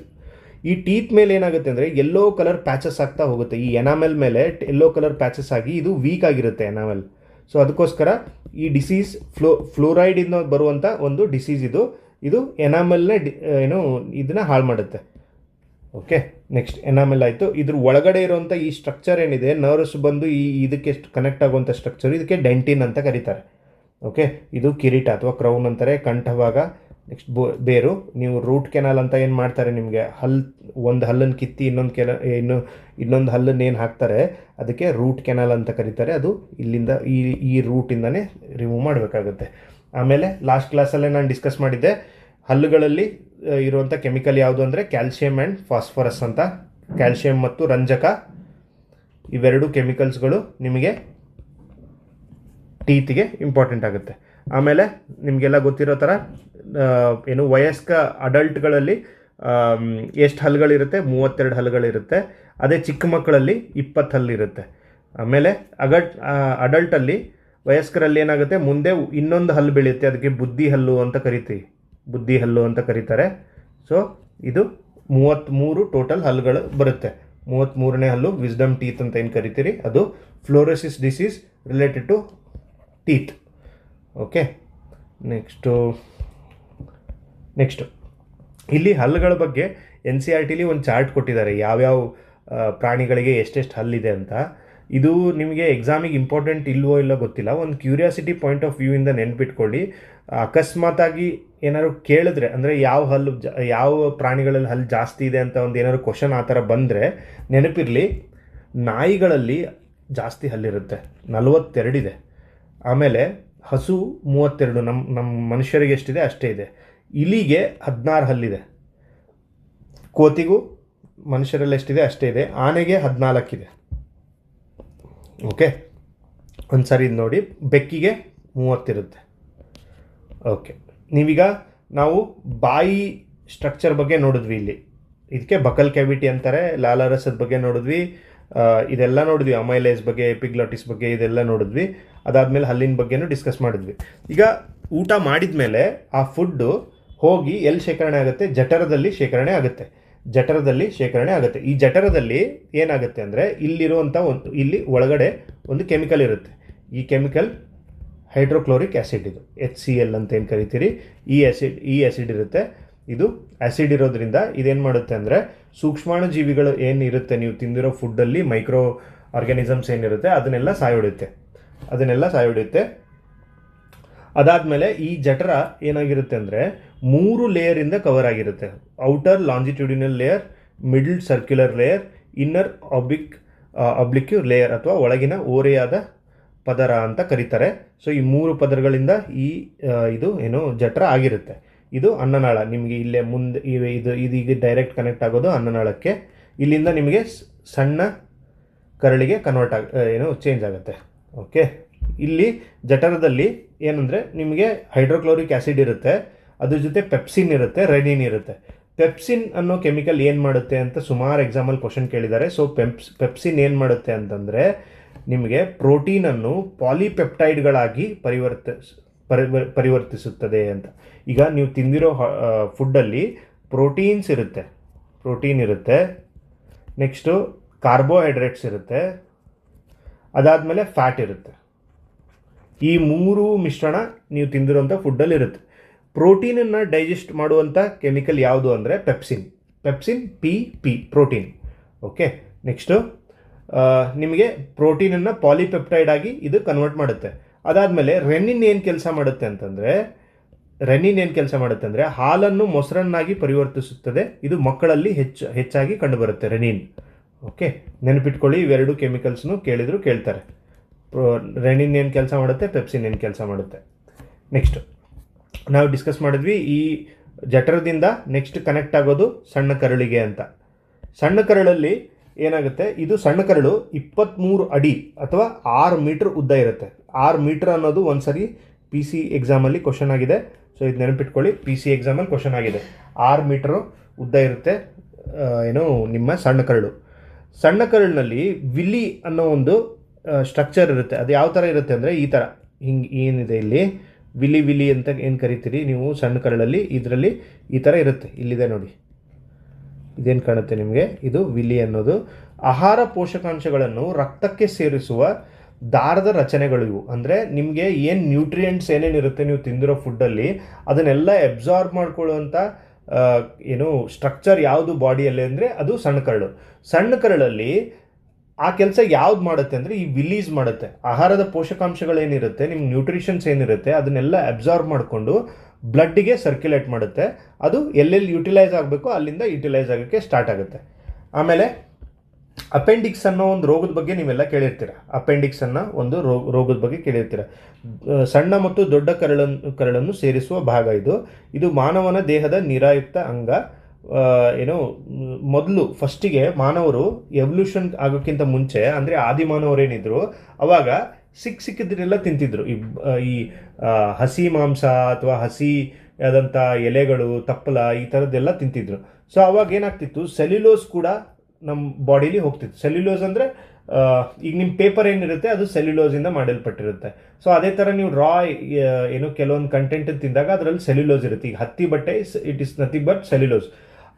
ಈ ಟೀತ್ ಮೇಲೆ ಏನಾಗುತ್ತೆ ಅಂದರೆ ಯೆಲ್ಲೋ ಕಲರ್ ಪ್ಯಾಚಸ್ ಆಗ್ತಾ ಹೋಗುತ್ತೆ. ಈ ಎನಾಮೆಲ್ ಮೇಲೆ ಯೆಲ್ಲೋ ಕಲರ್ ಪ್ಯಾಚಸ್ ಆಗಿ ಇದು ವೀಕ್ ಆಗಿರುತ್ತೆ ಎನಾಮೆಲ್. ಸೊ ಅದಕ್ಕೋಸ್ಕರ ಈ ಡಿಸೀಸ್ ಫ್ಲೋರೈಡಿಂದ ಬರುವಂಥ ಒಂದು ಡಿಸೀಸ್ ಇದು ಎನಾಮೆಲ್ನೇ ಇದನ್ನ ಹಾಳು ಮಾಡುತ್ತೆ. ಓಕೆ, ನೆಕ್ಸ್ಟ್ ಎನಾಮೆಲ್ ಆಯಿತು. ಇದ್ರ ಒಳಗಡೆ ಇರುವಂಥ ಈ ಸ್ಟ್ರಕ್ಚರ್ ಏನಿದೆ, ನರ್ವ್ಸ್ ಬಂದು ಇದಕ್ಕೆ ಕನೆಕ್ಟ್ ಆಗುವಂಥ ಸ್ಟ್ರಕ್ಚರ್, ಇದಕ್ಕೆ ಡೆಂಟಿನ್ ಅಂತ ಕರೀತಾರೆ. ಓಕೆ, ಇದು ಕಿರೀಟ ಅಥವಾ ಕ್ರೌನ್ ಅಂತಾರೆ, ಕಂಠಭಾಗ. ನೆಕ್ಸ್ಟ್ ಬೇರು. ನೀವು ರೂಟ್ ಕೆನಾಲ್ ಅಂತ ಏನು ಮಾಡ್ತಾರೆ, ನಿಮಗೆ ಒಂದು ಹಲ್ಲನ್ನು ಕಿತ್ತಿ ಇನ್ನೊಂದು ಹಲ್ಲನ್ನು ಏನು ಹಾಕ್ತಾರೆ ಅದಕ್ಕೆ ರೂಟ್ ಕೆನಾಲ್ ಅಂತ ಕರೀತಾರೆ. ಅದು ಇಲ್ಲಿಂದ ಈ ರೂಟಿಂದನೇ ರಿಮೂವ್ ಮಾಡಬೇಕಾಗುತ್ತೆ. ಆಮೇಲೆ ಲಾಸ್ಟ್ ಕ್ಲಾಸಲ್ಲೇ ನಾನು ಡಿಸ್ಕಸ್ ಮಾಡಿದ್ದೆ ಹಲ್ಲುಗಳಲ್ಲಿ ಇರುವಂಥ ಕೆಮಿಕಲ್ ಯಾವುದು ಅಂದರೆ ಕ್ಯಾಲ್ಶಿಯಂ ಆ್ಯಂಡ್ ಫಾಸ್ಫರಸ್ ಅಂತ. ಕ್ಯಾಲ್ಶಿಯಂ ಮತ್ತು ರಂಜಕ ಇವೆರಡು ಕೆಮಿಕಲ್ಸ್ಗಳು ನಿಮಗೆ ಟೀತಿಗೆ ಇಂಪಾರ್ಟೆಂಟ್ ಆಗುತ್ತೆ. ಆಮೇಲೆ ನಿಮಗೆಲ್ಲ ಗೊತ್ತಿರೋ ಥರ ವಯಸ್ಕ ಅಡಲ್ಟ್ಗಳಲ್ಲಿ ಎಷ್ಟು ಹಲ್ಲುಗಳಿರುತ್ತೆ, 32 ಹಲ್ಲುಗಳಿರುತ್ತೆ. ಅದೇ ಚಿಕ್ಕ ಮಕ್ಕಳಲ್ಲಿ 20 ಹಲ್ಲಿರುತ್ತೆ. ಆಮೇಲೆ ಅಡಲ್ಟಲ್ಲಿ ವಯಸ್ಕರಲ್ಲಿ ಏನಾಗುತ್ತೆ, ಮುಂದೆ ಇನ್ನೊಂದು ಹಲ್ಲು ಬೆಳೆಯುತ್ತೆ, ಅದಕ್ಕೆ ಬುದ್ಧಿ ಹಲ್ಲು ಅಂತ ಕರೀತಾರೆ. ಸೊ ಇದು 33 ಟೋಟಲ್ ಹಲ್ಲುಗಳು ಬರುತ್ತೆ. 33ನೇ ಹಲ್ಲು ವಿಸ್ಡಮ್ ಟೀತ್ ಅಂತ ಏನು ಕರಿತೀರಿ, ಅದು fluorosis disease related to teeth. Okay, next ಇಲ್ಲಿ ಹಲ್ಲುಗಳ ಬಗ್ಗೆ NCERTಲಿ ಒಂದು ಚಾರ್ಟ್ ಕೊಟ್ಟಿದ್ದಾರೆ, ಯಾವ್ಯಾವ ಪ್ರಾಣಿಗಳಿಗೆ ಎಷ್ಟೆಷ್ಟು ಹಲ್ಲಿದೆ ಅಂತ. ಇದು ನಿಮಗೆ ಎಕ್ಸಾಮಿಗೆ ಇಂಪಾರ್ಟೆಂಟ್ ಇಲ್ವೋ ಇಲ್ಲೋ ಗೊತ್ತಿಲ್ಲ, ಒಂದು ಕ್ಯೂರಿಯಾಸಿಟಿ ಪಾಯಿಂಟ್ ಆಫ್ ವ್ಯೂ ಇಂದ ನೆನ್ಪಿಟ್ಕೊಳ್ಳಿ. ಅಕಸ್ಮಾತಾಗಿ ಏನಾದ್ರು ಕೇಳಿದ್ರೆ, ಅಂದರೆ ಯಾವ ಪ್ರಾಣಿಗಳಲ್ಲಿ ಹಲ್ಲು ಜಾಸ್ತಿ ಇದೆ ಅಂತ ಒಂದು ಏನಾದ್ರು ಕ್ವಶನ್ ಆ ಥರ ಬಂದರೆ ನೆನಪಿರಲಿ, ನಾಯಿಗಳಲ್ಲಿ ಜಾಸ್ತಿ ಹಲ್ಲಿರುತ್ತೆ, 42 ಇದೆ. ಆಮೇಲೆ ಹಸು 32, ನಮ್ಮ ಮನುಷ್ಯರಿಗೆ ಎಷ್ಟಿದೆ ಅಷ್ಟೇ ಇದೆ. ಇಲಿಗೆ 16 ಹಲ್ಲಿದೆ. ಕೋತಿಗೂ ಮನುಷ್ಯರಲ್ಲಿ ಎಷ್ಟಿದೆ ಅಷ್ಟೇ ಇದೆ. ಆನೆಗೆ 14 ಇದೆ. ಓಕೆ, ಒಂದು ಸಾರಿ ಇದು ನೋಡಿ, ಬೆಕ್ಕಿಗೆ 30 ಇರುತ್ತೆ. ಓಕೆ, ನೀವೀಗ ನಾವು ಬಾಯಿ ಸ್ಟ್ರಕ್ಚರ್ ಬಗ್ಗೆ ನೋಡಿದ್ವಿ. ಇಲ್ಲಿ ಇದಕ್ಕೆ ಬಕಲ್ ಕ್ಯಾವಿಟಿ ಅಂತಾರೆ. ಲಾಲಾರಸದ ಬಗ್ಗೆ ನೋಡಿದ್ವಿ, ಇದೆಲ್ಲ ನೋಡಿದ್ವಿ. ಅಮೈಲೇಸ್ ಬಗ್ಗೆ, ಎಪಿಗ್ಲಾಟಿಸ್ ಬಗ್ಗೆ ಇದೆಲ್ಲ ನೋಡಿದ್ವಿ. ಅದಾದಮೇಲೆ ಹಲ್ಲಿನ ಬಗ್ಗೆನೂ ಡಿಸ್ಕಸ್ ಮಾಡಿದ್ವಿ. ಈಗ ಊಟ ಮಾಡಿದ ಮೇಲೆ ಆ ಫುಡ್ಡು ಹೋಗಿ ಎಲ್ಲಿ ಶೇಖರಣೆ ಆಗುತ್ತೆ? ಜಠರದಲ್ಲಿ ಶೇಖರಣೆ ಆಗುತ್ತೆ. ಈ ಜಠರದಲ್ಲಿ ಏನಾಗುತ್ತೆ ಅಂದರೆ, ಇಲ್ಲಿರುವಂಥ ಇಲ್ಲಿ ಒಳಗಡೆ ಒಂದು ಕೆಮಿಕಲ್ ಇರುತ್ತೆ. ಈ ಕೆಮಿಕಲ್ ಹೈಡ್ರೋಕ್ಲೋರಿಕ್ ಆ್ಯಸಿಡ್, ಇದು HCl ಅಂತ ಏನು ಕರಿತೀರಿ. ಈ ಆ್ಯಸಿಡ್ ಇರುತ್ತೆ. ಇದು ಆ್ಯಸಿಡ್ ಇರೋದ್ರಿಂದ ಇದೇನು ಮಾಡುತ್ತೆ ಅಂದರೆ, ಸೂಕ್ಷ್ಮಾಣು ಜೀವಿಗಳು ಏನಿರುತ್ತೆ ನೀವು ತಿಂದಿರೋ ಫುಡ್ಡಲ್ಲಿ, ಮೈಕ್ರೋ ಆರ್ಗ್ಯಾನಿಸಮ್ಸ್ ಏನಿರುತ್ತೆ ಅದನ್ನೆಲ್ಲ ಸಾಯೋಡಿಯುತ್ತೆ. ಅದಾದಮೇಲೆ ಈ ಜಠರ ಏನಾಗಿರುತ್ತೆ ಅಂದರೆ 3 ಲೇಯರಿಂದ ಕವರ್ ಆಗಿರುತ್ತೆ. Outer longitudinal layer, middle circular layer, inner oblique layer ಅಥವಾ ಒಳಗಿನ ಓರೆಯಾದ ಪದರ ಅಂತ ಕರೀತಾರೆ. ಸೊ ಈ 3 ಪದರಗಳಿಂದ ಇದು ಏನು ಜಠರ ಆಗಿರುತ್ತೆ. ಇದು ಅನ್ನನಾಳ. ನಿಮಗೆ ಇಲ್ಲೇ ಮುಂದೆ ಇದು ಡೈರೆಕ್ಟ್ ಕನೆಕ್ಟ್ ಆಗೋದು ಅನ್ನನಾಳಕ್ಕೆ. ಇಲ್ಲಿಂದ ನಿಮಗೆ ಸಣ್ಣ ಕರಳಿಗೆ ಚೇಂಜ್ ಆಗುತ್ತೆ. ಓಕೆ, ಇಲ್ಲಿ ಜಠರದಲ್ಲಿ ಏನಂದರೆ ನಿಮಗೆ ಹೈಡ್ರೋಕ್ಲೋರಿಕ್ ಆ್ಯಸಿಡ್ ಇರುತ್ತೆ, ಅದ್ರ ಜೊತೆ ಪೆಪ್ಸಿನ್ ಇರುತ್ತೆ, ರೆನಿನ್ ಇರುತ್ತೆ. ಪೆಪ್ಸಿನ್ ಅನ್ನೋ ಕೆಮಿಕಲ್ ಏನು ಮಾಡುತ್ತೆ ಅಂತ ಸುಮಾರು ಎಕ್ಸಾಮಲ್ಲಿ ಕ್ವಶನ್ ಕೇಳಿದ್ದಾರೆ. ಸೊ ಪೆಪ್ಸಿನ್ ಏನು ಮಾಡುತ್ತೆ ಅಂತಂದರೆ, ನಿಮಗೆ ಪ್ರೋಟೀನನ್ನು ಪಾಲಿಪೆಪ್ಟೈಡ್ಗಳಾಗಿ ಪರಿವರ್ತಿಸುತ್ತದೆ ಅಂತ. ಈಗ ನೀವು ತಿಂದಿರೋ ಫುಡ್ಡಲ್ಲಿ ಪ್ರೋಟೀನ್ ಇರುತ್ತೆ, ನೆಕ್ಸ್ಟು ಕಾರ್ಬೋಹೈಡ್ರೇಟ್ಸ್ ಇರುತ್ತೆ, ಅದಾದಮೇಲೆ ಫ್ಯಾಟ್ ಇರುತ್ತೆ. ಈ 3 ಮಿಶ್ರಣ ನೀವು ತಿಂದಿರೋಂಥ ಫುಡ್ಡಲ್ಲಿ ಇರುತ್ತೆ. ಪ್ರೋಟೀನನ್ನು ಡೈಜೆಸ್ಟ್ ಮಾಡುವಂಥ ಕೆಮಿಕಲ್ ಯಾವುದು ಅಂದರೆ pepsin P protein. Okay, next ನಿಮಗೆ ಪ್ರೋಟೀನನ್ನು ಪಾಲಿಪೆಪ್ಟೈಡ್ ಆಗಿ ಇದು ಕನ್ವರ್ಟ್ ಮಾಡುತ್ತೆ. ಅದಾದಮೇಲೆ ರೆನಿನ್ ಏನು ಕೆಲಸ ಮಾಡುತ್ತೆ ಅಂತಂದರೆ ಹಾಲನ್ನು ಮೊಸರನ್ನಾಗಿ ಪರಿವರ್ತಿಸುತ್ತದೆ. ಇದು ಮಕ್ಕಳಲ್ಲಿ ಹೆಚ್ಚಾಗಿ ಕಂಡುಬರುತ್ತೆ ರೆನಿನ್. ಓಕೆ, ನೆನಪಿಟ್ಕೊಳ್ಳಿ, ಇವೆರಡು ಕೆಮಿಕಲ್ಸ್ನು ಕೇಳ್ತಾರೆ. ರೆನಿನ್ ಏನು ಕೆಲಸ ಮಾಡುತ್ತೆ, ಪೆಪ್ಸಿನ್ ಏನು ಕೆಲಸ ಮಾಡುತ್ತೆ. ನೆಕ್ಸ್ಟ್ ನಾವು ಡಿಸ್ಕಸ್ ಮಾಡಿದ್ವಿ, ಈ ಜಠರದಿಂದ ನೆಕ್ಸ್ಟ್ ಕನೆಕ್ಟ್ ಆಗೋದು ಸಣ್ಣ ಕರಳಿಗೆ ಅಂತ. ಸಣ್ಣ ಕರಳಲ್ಲಿ ಏನಾಗುತ್ತೆ, ಇದು ಸಣ್ಣ ಕರಳು 23 ಅಡಿ ಅಥವಾ 6 ಮೀಟರ್ ಉದ್ದ ಇರುತ್ತೆ. 6 ಮೀಟರ್ ಅನ್ನೋದು ಒಂದ್ಸರಿ PC ಎಕ್ಸಾಮಲ್ಲಿ ಕ್ವಶನ್ ಆಗಿದೆ. ಸೊ ಇದು ನೆನಪಿಟ್ಕೊಳ್ಳಿ, PC ಎಕ್ಸಾಮಲ್ಲಿ ಕ್ವಶನ್ ಆಗಿದೆ. 6 ಮೀಟರು ಉದ್ದ ಇರುತ್ತೆ ನಿಮ್ಮ ಸಣ್ಣ ಕರಳು. ಸಣ್ಣ ಕರಳಿನಲ್ಲಿ ವಿಲಿ ಅನ್ನೋ ಒಂದು ಸ್ಟ್ರಕ್ಚರ್ ಇರುತ್ತೆ. ಅದು ಯಾವ ಥರ ಇರುತ್ತೆ ಅಂದರೆ, ಈ ಥರ ಏನಿದೆ ಇಲ್ಲಿ ವಿಲಿ ಅಂತ ಏನು ಕರಿತೀರಿ ನೀವು ಸಣ್ಣ ಕರಳಲ್ಲಿ, ಇದರಲ್ಲಿ ಈ ಥರ ಇರುತ್ತೆ. ಇಲ್ಲಿದೆ ನೋಡಿ, ಇದೇನು ಕಾಣುತ್ತೆ ನಿಮಗೆ, ಇದು ವಿಲಿ ಅನ್ನೋದು. ಆಹಾರ ಪೋಷಕಾಂಶಗಳನ್ನು ರಕ್ತಕ್ಕೆ ಸೇರಿಸುವ ದಾರದ ರಚನೆಗಳು ಇವು. ಅಂದರೆ ನಿಮಗೆ ಏನು ನ್ಯೂಟ್ರಿಯೆಂಟ್ಸ್ ಏನೇನಿರುತ್ತೆ ನೀವು ತಿಂದಿರೋ ಫುಡ್ಡಲ್ಲಿ, ಅದನ್ನೆಲ್ಲ ಅಬ್ಸಾರ್ಬ್ ಮಾಡ್ಕೊಳ್ಳುವಂಥ ಸ್ಟ್ರಕ್ಚರ್ ಯಾವುದು ಬಾಡಿಯಲ್ಲಿ ಅಂದರೆ ಅದು ಸಣ್ಣ ಕರಳಲ್ಲಿ ಆ ಕೆಲಸ ಯಾವ್ದು ಮಾಡುತ್ತೆ ಅಂದರೆ ಈ ವಿಲೀಸ್ ಮಾಡುತ್ತೆ. ಆಹಾರದ ಪೋಷಕಾಂಶಗಳೇನಿರುತ್ತೆ, ನಿಮ್ಮ ನ್ಯೂಟ್ರಿಷನ್ಸ್ ಏನಿರುತ್ತೆ ಅದನ್ನೆಲ್ಲ ಅಬ್ಸಾರ್ಬ್ ಮಾಡಿಕೊಂಡು ಬ್ಲಡ್ಡಿಗೆ ಸರ್ಕ್ಯುಲೇಟ್ ಮಾಡುತ್ತೆ. ಅದು ಎಲ್ಲೆಲ್ಲಿ ಯುಟಿಲೈಸ್ ಆಗಬೇಕು ಅಲ್ಲಿಂದ ಯುಟಿಲೈಸ್ ಆಗೋಕ್ಕೆ ಸ್ಟಾರ್ಟ್ ಆಗುತ್ತೆ. ಆಮೇಲೆ ಅಪೆಂಡಿಕ್ಸ್ ಅನ್ನೋ ಒಂದು ರೋಗದ ಬಗ್ಗೆ ನೀವೆಲ್ಲ ಕೇಳಿರ್ತೀರ. ರೋಗದ ಬಗ್ಗೆ ಕೇಳಿರ್ತೀರ. ಸಣ್ಣ ಮತ್ತು ದೊಡ್ಡ ಕರಳನ್ನು ಸೇರಿಸುವ ಭಾಗ ಇದು ಮಾನವನ ದೇಹದ ನಿರಾಯುಕ್ತ ಅಂಗ. ಮೊದಲು ಫಸ್ಟಿಗೆ ಮಾನವರು ಎವಲ್ಯೂಷನ್ ಆಗೋಕ್ಕಿಂತ ಮುಂಚೆ, ಅಂದರೆ ಆದಿಮಾನವರೇನಿದ್ರು ಅವಾಗ ಸಿಕ್ಕಿದ್ರೆಲ್ಲ ತಿಂತಿದ್ರು. ಈ ಹಸಿ ಮಾಂಸ ಅಥವಾ ಹಸಿ ಆದಂಥ ಎಲೆಗಳು, ತಪ್ಪಲ, ಈ ಥರದ್ದೆಲ್ಲ ತಿಂತಿದ್ರು. ಸೊ ಅವಾಗ ಏನಾಗ್ತಿತ್ತು, ಸೆಲ್ಯುಲೋಸ್ ಕೂಡ ನಮ್ಮ ಬಾಡಿಲಿ ಹೋಗ್ತಿತ್ತು. ಸೆಲ್ಯುಲೋಸ್ ಅಂದರೆ ಈಗ ನಿಮ್ಮ ಪೇಪರ್ ಏನಿರುತ್ತೆ ಅದು ಸೆಲ್ಯುಲೋಸಿಂದ ಮಾಡಲ್ಪಟ್ಟಿರುತ್ತೆ. ಸೊ ಅದೇ ಥರ ನೀವು ಕೆಲವೊಂದು ಕಂಟೆಂಟ್ ತಿಂದಾಗ ಅದರಲ್ಲಿ ಸೆಲ್ಯುಲೋಸ್ ಇರುತ್ತೆ. ಈಗ ಹತ್ತಿ ಬಟ್ಟೆ it is nothing but cellulose.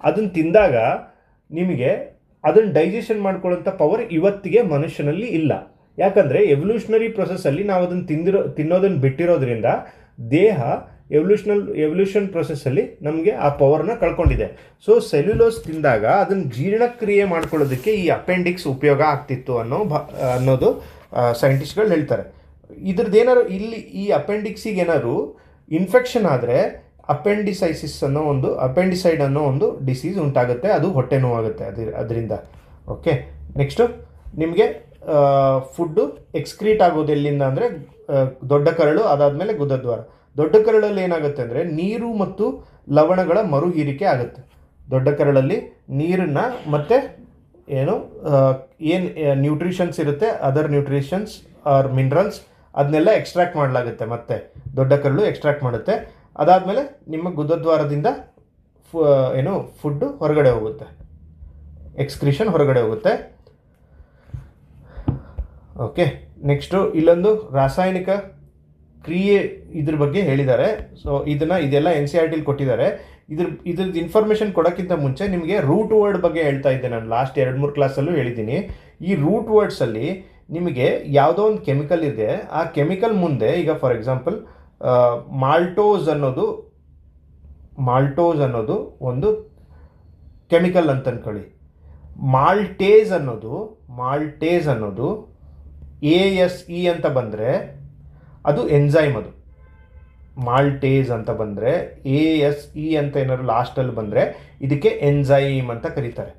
ಅದನ್ನು ತಿಂದಾಗ ನಿಮಗೆ ಅದನ್ನು ಡೈಜೆಷನ್ ಮಾಡ್ಕೊಳ್ಳೋಂಥ ಪವರ್ ಇವತ್ತಿಗೆ ಮನುಷ್ಯನಲ್ಲಿ ಇಲ್ಲ. ಯಾಕಂದರೆ ಎವಲ್ಯೂಷನರಿ ಪ್ರೊಸೆಸ್ಸಲ್ಲಿ ನಾವು ಅದನ್ನು ತಿನ್ನೋದನ್ನು ಬಿಟ್ಟಿರೋದ್ರಿಂದ ದೇಹ ಎವಲ್ಯೂಷನ್ ಪ್ರೊಸೆಸ್ಸಲ್ಲಿ ನಮಗೆ ಆ ಪವರ್ನ ಕಳ್ಕೊಂಡಿದೆ. ಸೊ ಸೆಲ್ಯುಲೋಸ್ ತಿಂದಾಗ ಅದನ್ನು ಜೀರ್ಣಕ್ರಿಯೆ ಮಾಡ್ಕೊಳ್ಳೋದಕ್ಕೆ ಈ ಅಪೆಂಡಿಕ್ಸ್ ಉಪಯೋಗ ಆಗ್ತಿತ್ತು ಅನ್ನೋದು ಸೈಂಟಿಸ್ಟ್ಗಳು ಹೇಳ್ತಾರೆ. ಇದ್ರದ್ದು ಏನಾದ್ರು ಇಲ್ಲಿ ಈ ಅಪೆಂಡಿಕ್ಸಿಗೆ ಏನಾದ್ರು ಇನ್ಫೆಕ್ಷನ್ ಆದರೆ ಅಪೆಂಡಿಸೈಡ್ ಅನ್ನೋ ಒಂದು ಡಿಸೀಸ್ ಉಂಟಾಗುತ್ತೆ. ಅದು ಹೊಟ್ಟೆ ನೋವಾಗುತ್ತೆ ಅದರಿಂದ. ಓಕೆ, ನೆಕ್ಸ್ಟು ನಿಮಗೆ ಫುಡ್ಡು ಎಕ್ಸ್ಕ್ರೀಟ್ ಆಗೋದು ಎಲ್ಲಿಂದ ಅಂದರೆ ದೊಡ್ಡ ಕರಳು, ಅದಾದಮೇಲೆ ಗುದದ್ವಾರ. ದೊಡ್ಡ ಕರಳಲ್ಲಿ ಏನಾಗುತ್ತೆ ಅಂದರೆ ನೀರು ಮತ್ತು ಲವಣಗಳ ಮರು ಹೀರಿಕೆ ಆಗುತ್ತೆ. ದೊಡ್ಡ ಕರಳಲ್ಲಿ ನೀರನ್ನು ಮತ್ತು ಏನು ನ್ಯೂಟ್ರಿಷನ್ಸ್ ಇರುತ್ತೆ, ಅದರ್ ನ್ಯೂಟ್ರಿಷನ್ಸ್ ಆರ್ ಮಿನರಲ್ಸ್ ಅದನ್ನೆಲ್ಲ ಎಕ್ಸ್ಟ್ರಾಕ್ಟ್ ಮಾಡಲಾಗುತ್ತೆ. ಮತ್ತೆ ದೊಡ್ಡ ಕರಳು ಎಕ್ಸ್ಟ್ರಾಕ್ಟ್ ಮಾಡುತ್ತೆ. ಅದಾದಮೇಲೆ ನಿಮ್ಮ ಗುದದ್ವಾರದಿಂದ ಫುಡ್ಡು ಹೊರಗಡೆ ಹೋಗುತ್ತೆ, ಎಕ್ಸ್ಕ್ರಿಷನ್ ಹೊರಗಡೆ ಹೋಗುತ್ತೆ. ಓಕೆ, ನೆಕ್ಸ್ಟು ಇಲ್ಲೊಂದು ರಾಸಾಯನಿಕ ಕ್ರಿಯೆ ಇದ್ರ ಬಗ್ಗೆ ಹೇಳಿದ್ದಾರೆ. ಸೊ ಇದೆಲ್ಲ NCERTಲಿ ಕೊಟ್ಟಿದ್ದಾರೆ. ಇದ್ರದ್ದು ಇನ್ಫಾರ್ಮೇಷನ್ ಕೊಡೋಕ್ಕಿಂತ ಮುಂಚೆ ನಿಮಗೆ ರೂಟ್ ವರ್ಡ್ ಬಗ್ಗೆ ಹೇಳ್ತಾ ಇದ್ದೆ. ನಾನು ಲಾಸ್ಟ್ 2-3 ಕ್ಲಾಸಲ್ಲೂ ಹೇಳಿದ್ದೀನಿ. ಈ ರೂಟ್ ವರ್ಡ್ಸಲ್ಲಿ ನಿಮಗೆ ಯಾವುದೋ ಒಂದು ಕೆಮಿಕಲ್ ಇದೆ, ಆ ಕೆಮಿಕಲ್ ಮುಂದೆ ಈಗ ಫಾರ್ ಎಕ್ಸಾಂಪಲ್ ಮಾಲ್ಟೋಸ್ ಅನ್ನೋದು ಒಂದು ಕೆಮಿಕಲ್ ಅಂತ ಅನ್ಕೊಳ್ಳಿ. ಮಾಲ್ಟೇಸ್ ಅನ್ನೋದು ASE ಅಂತ ಬಂದರೆ ಅದು ಎನ್ಸೈಮ್. ಅದು ಮಾಲ್ಟೇಸ್ ಅಂತ ಬಂದರೆ ASE ಅಂತ ಏನಾದ್ರು ಲಾಸ್ಟಲ್ಲಿ ಬಂದರೆ ಇದಕ್ಕೆ ಎನ್ಸೈಮ್ ಅಂತ ಕರೀತಾರೆ.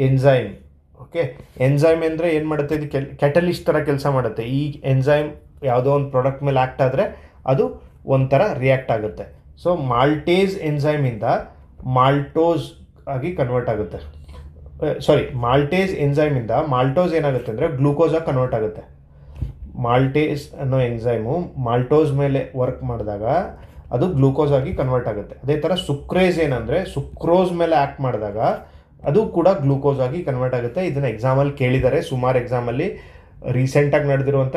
ಎನ್ಸೈಮ್. ಓಕೆ, ಎನ್ಸೈಮ್ ಅಂದರೆ ಏನು ಮಾಡುತ್ತೆ, ಇದು ಕ್ಯಾಟಲಿಸ್ಟ್ ಥರ ಕೆಲಸ ಮಾಡುತ್ತೆ. ಈ ಎನ್ಸೈಮ್ ಯಾವುದೋ ಒಂದು ಪ್ರಾಡಕ್ಟ್ ಮೇಲೆ ಆ್ಯಕ್ಟ್ ಆದರೆ ಅದು ಒಂಥರ ರಿಯಾಕ್ಟ್ ಆಗುತ್ತೆ. ಸೊ ಮಾಲ್ಟೇಸ್ ಎನ್ಸೈಮಿಂದ ಮಾಲ್ಟೋಸ್ ಆಗಿ ಕನ್ವರ್ಟ್ ಆಗುತ್ತೆ. ಮಾಲ್ಟೇಸ್ ಎನ್ಸೈಮಿಂದ ಮಾಲ್ಟೋಸ್ ಏನಾಗುತ್ತೆ ಅಂದರೆ ಗ್ಲೂಕೋಸಾಗಿ ಕನ್ವರ್ಟ್ ಆಗುತ್ತೆ. ಮಾಲ್ಟೇಸ್ ಅನ್ನೋ ಎನ್ಸೈಮು ಮಾಲ್ಟೋಸ್ ಮೇಲೆ ವರ್ಕ್ ಮಾಡಿದಾಗ ಅದು ಗ್ಲೂಕೋಸ್ ಆಗಿ ಕನ್ವರ್ಟ್ ಆಗುತ್ತೆ. ಅದೇ ಥರ ಸುಕ್ರೇಸ್ ಏನಂದರೆ ಸುಕ್ರೋಸ್ ಮೇಲೆ ಆ್ಯಕ್ಟ್ ಮಾಡಿದಾಗ ಅದು ಕೂಡ ಗ್ಲೂಕೋಸ್ ಆಗಿ ಕನ್ವರ್ಟ್ ಆಗುತ್ತೆ. ಇದನ್ನು ಎಕ್ಸಾಮಲ್ಲಿ ಕೇಳಿದ್ದಾರೆ, ಸುಮಾರು ಎಕ್ಸಾಮಲ್ಲಿ ರೀಸೆಂಟಾಗಿ ನಡೆದಿರುವಂಥ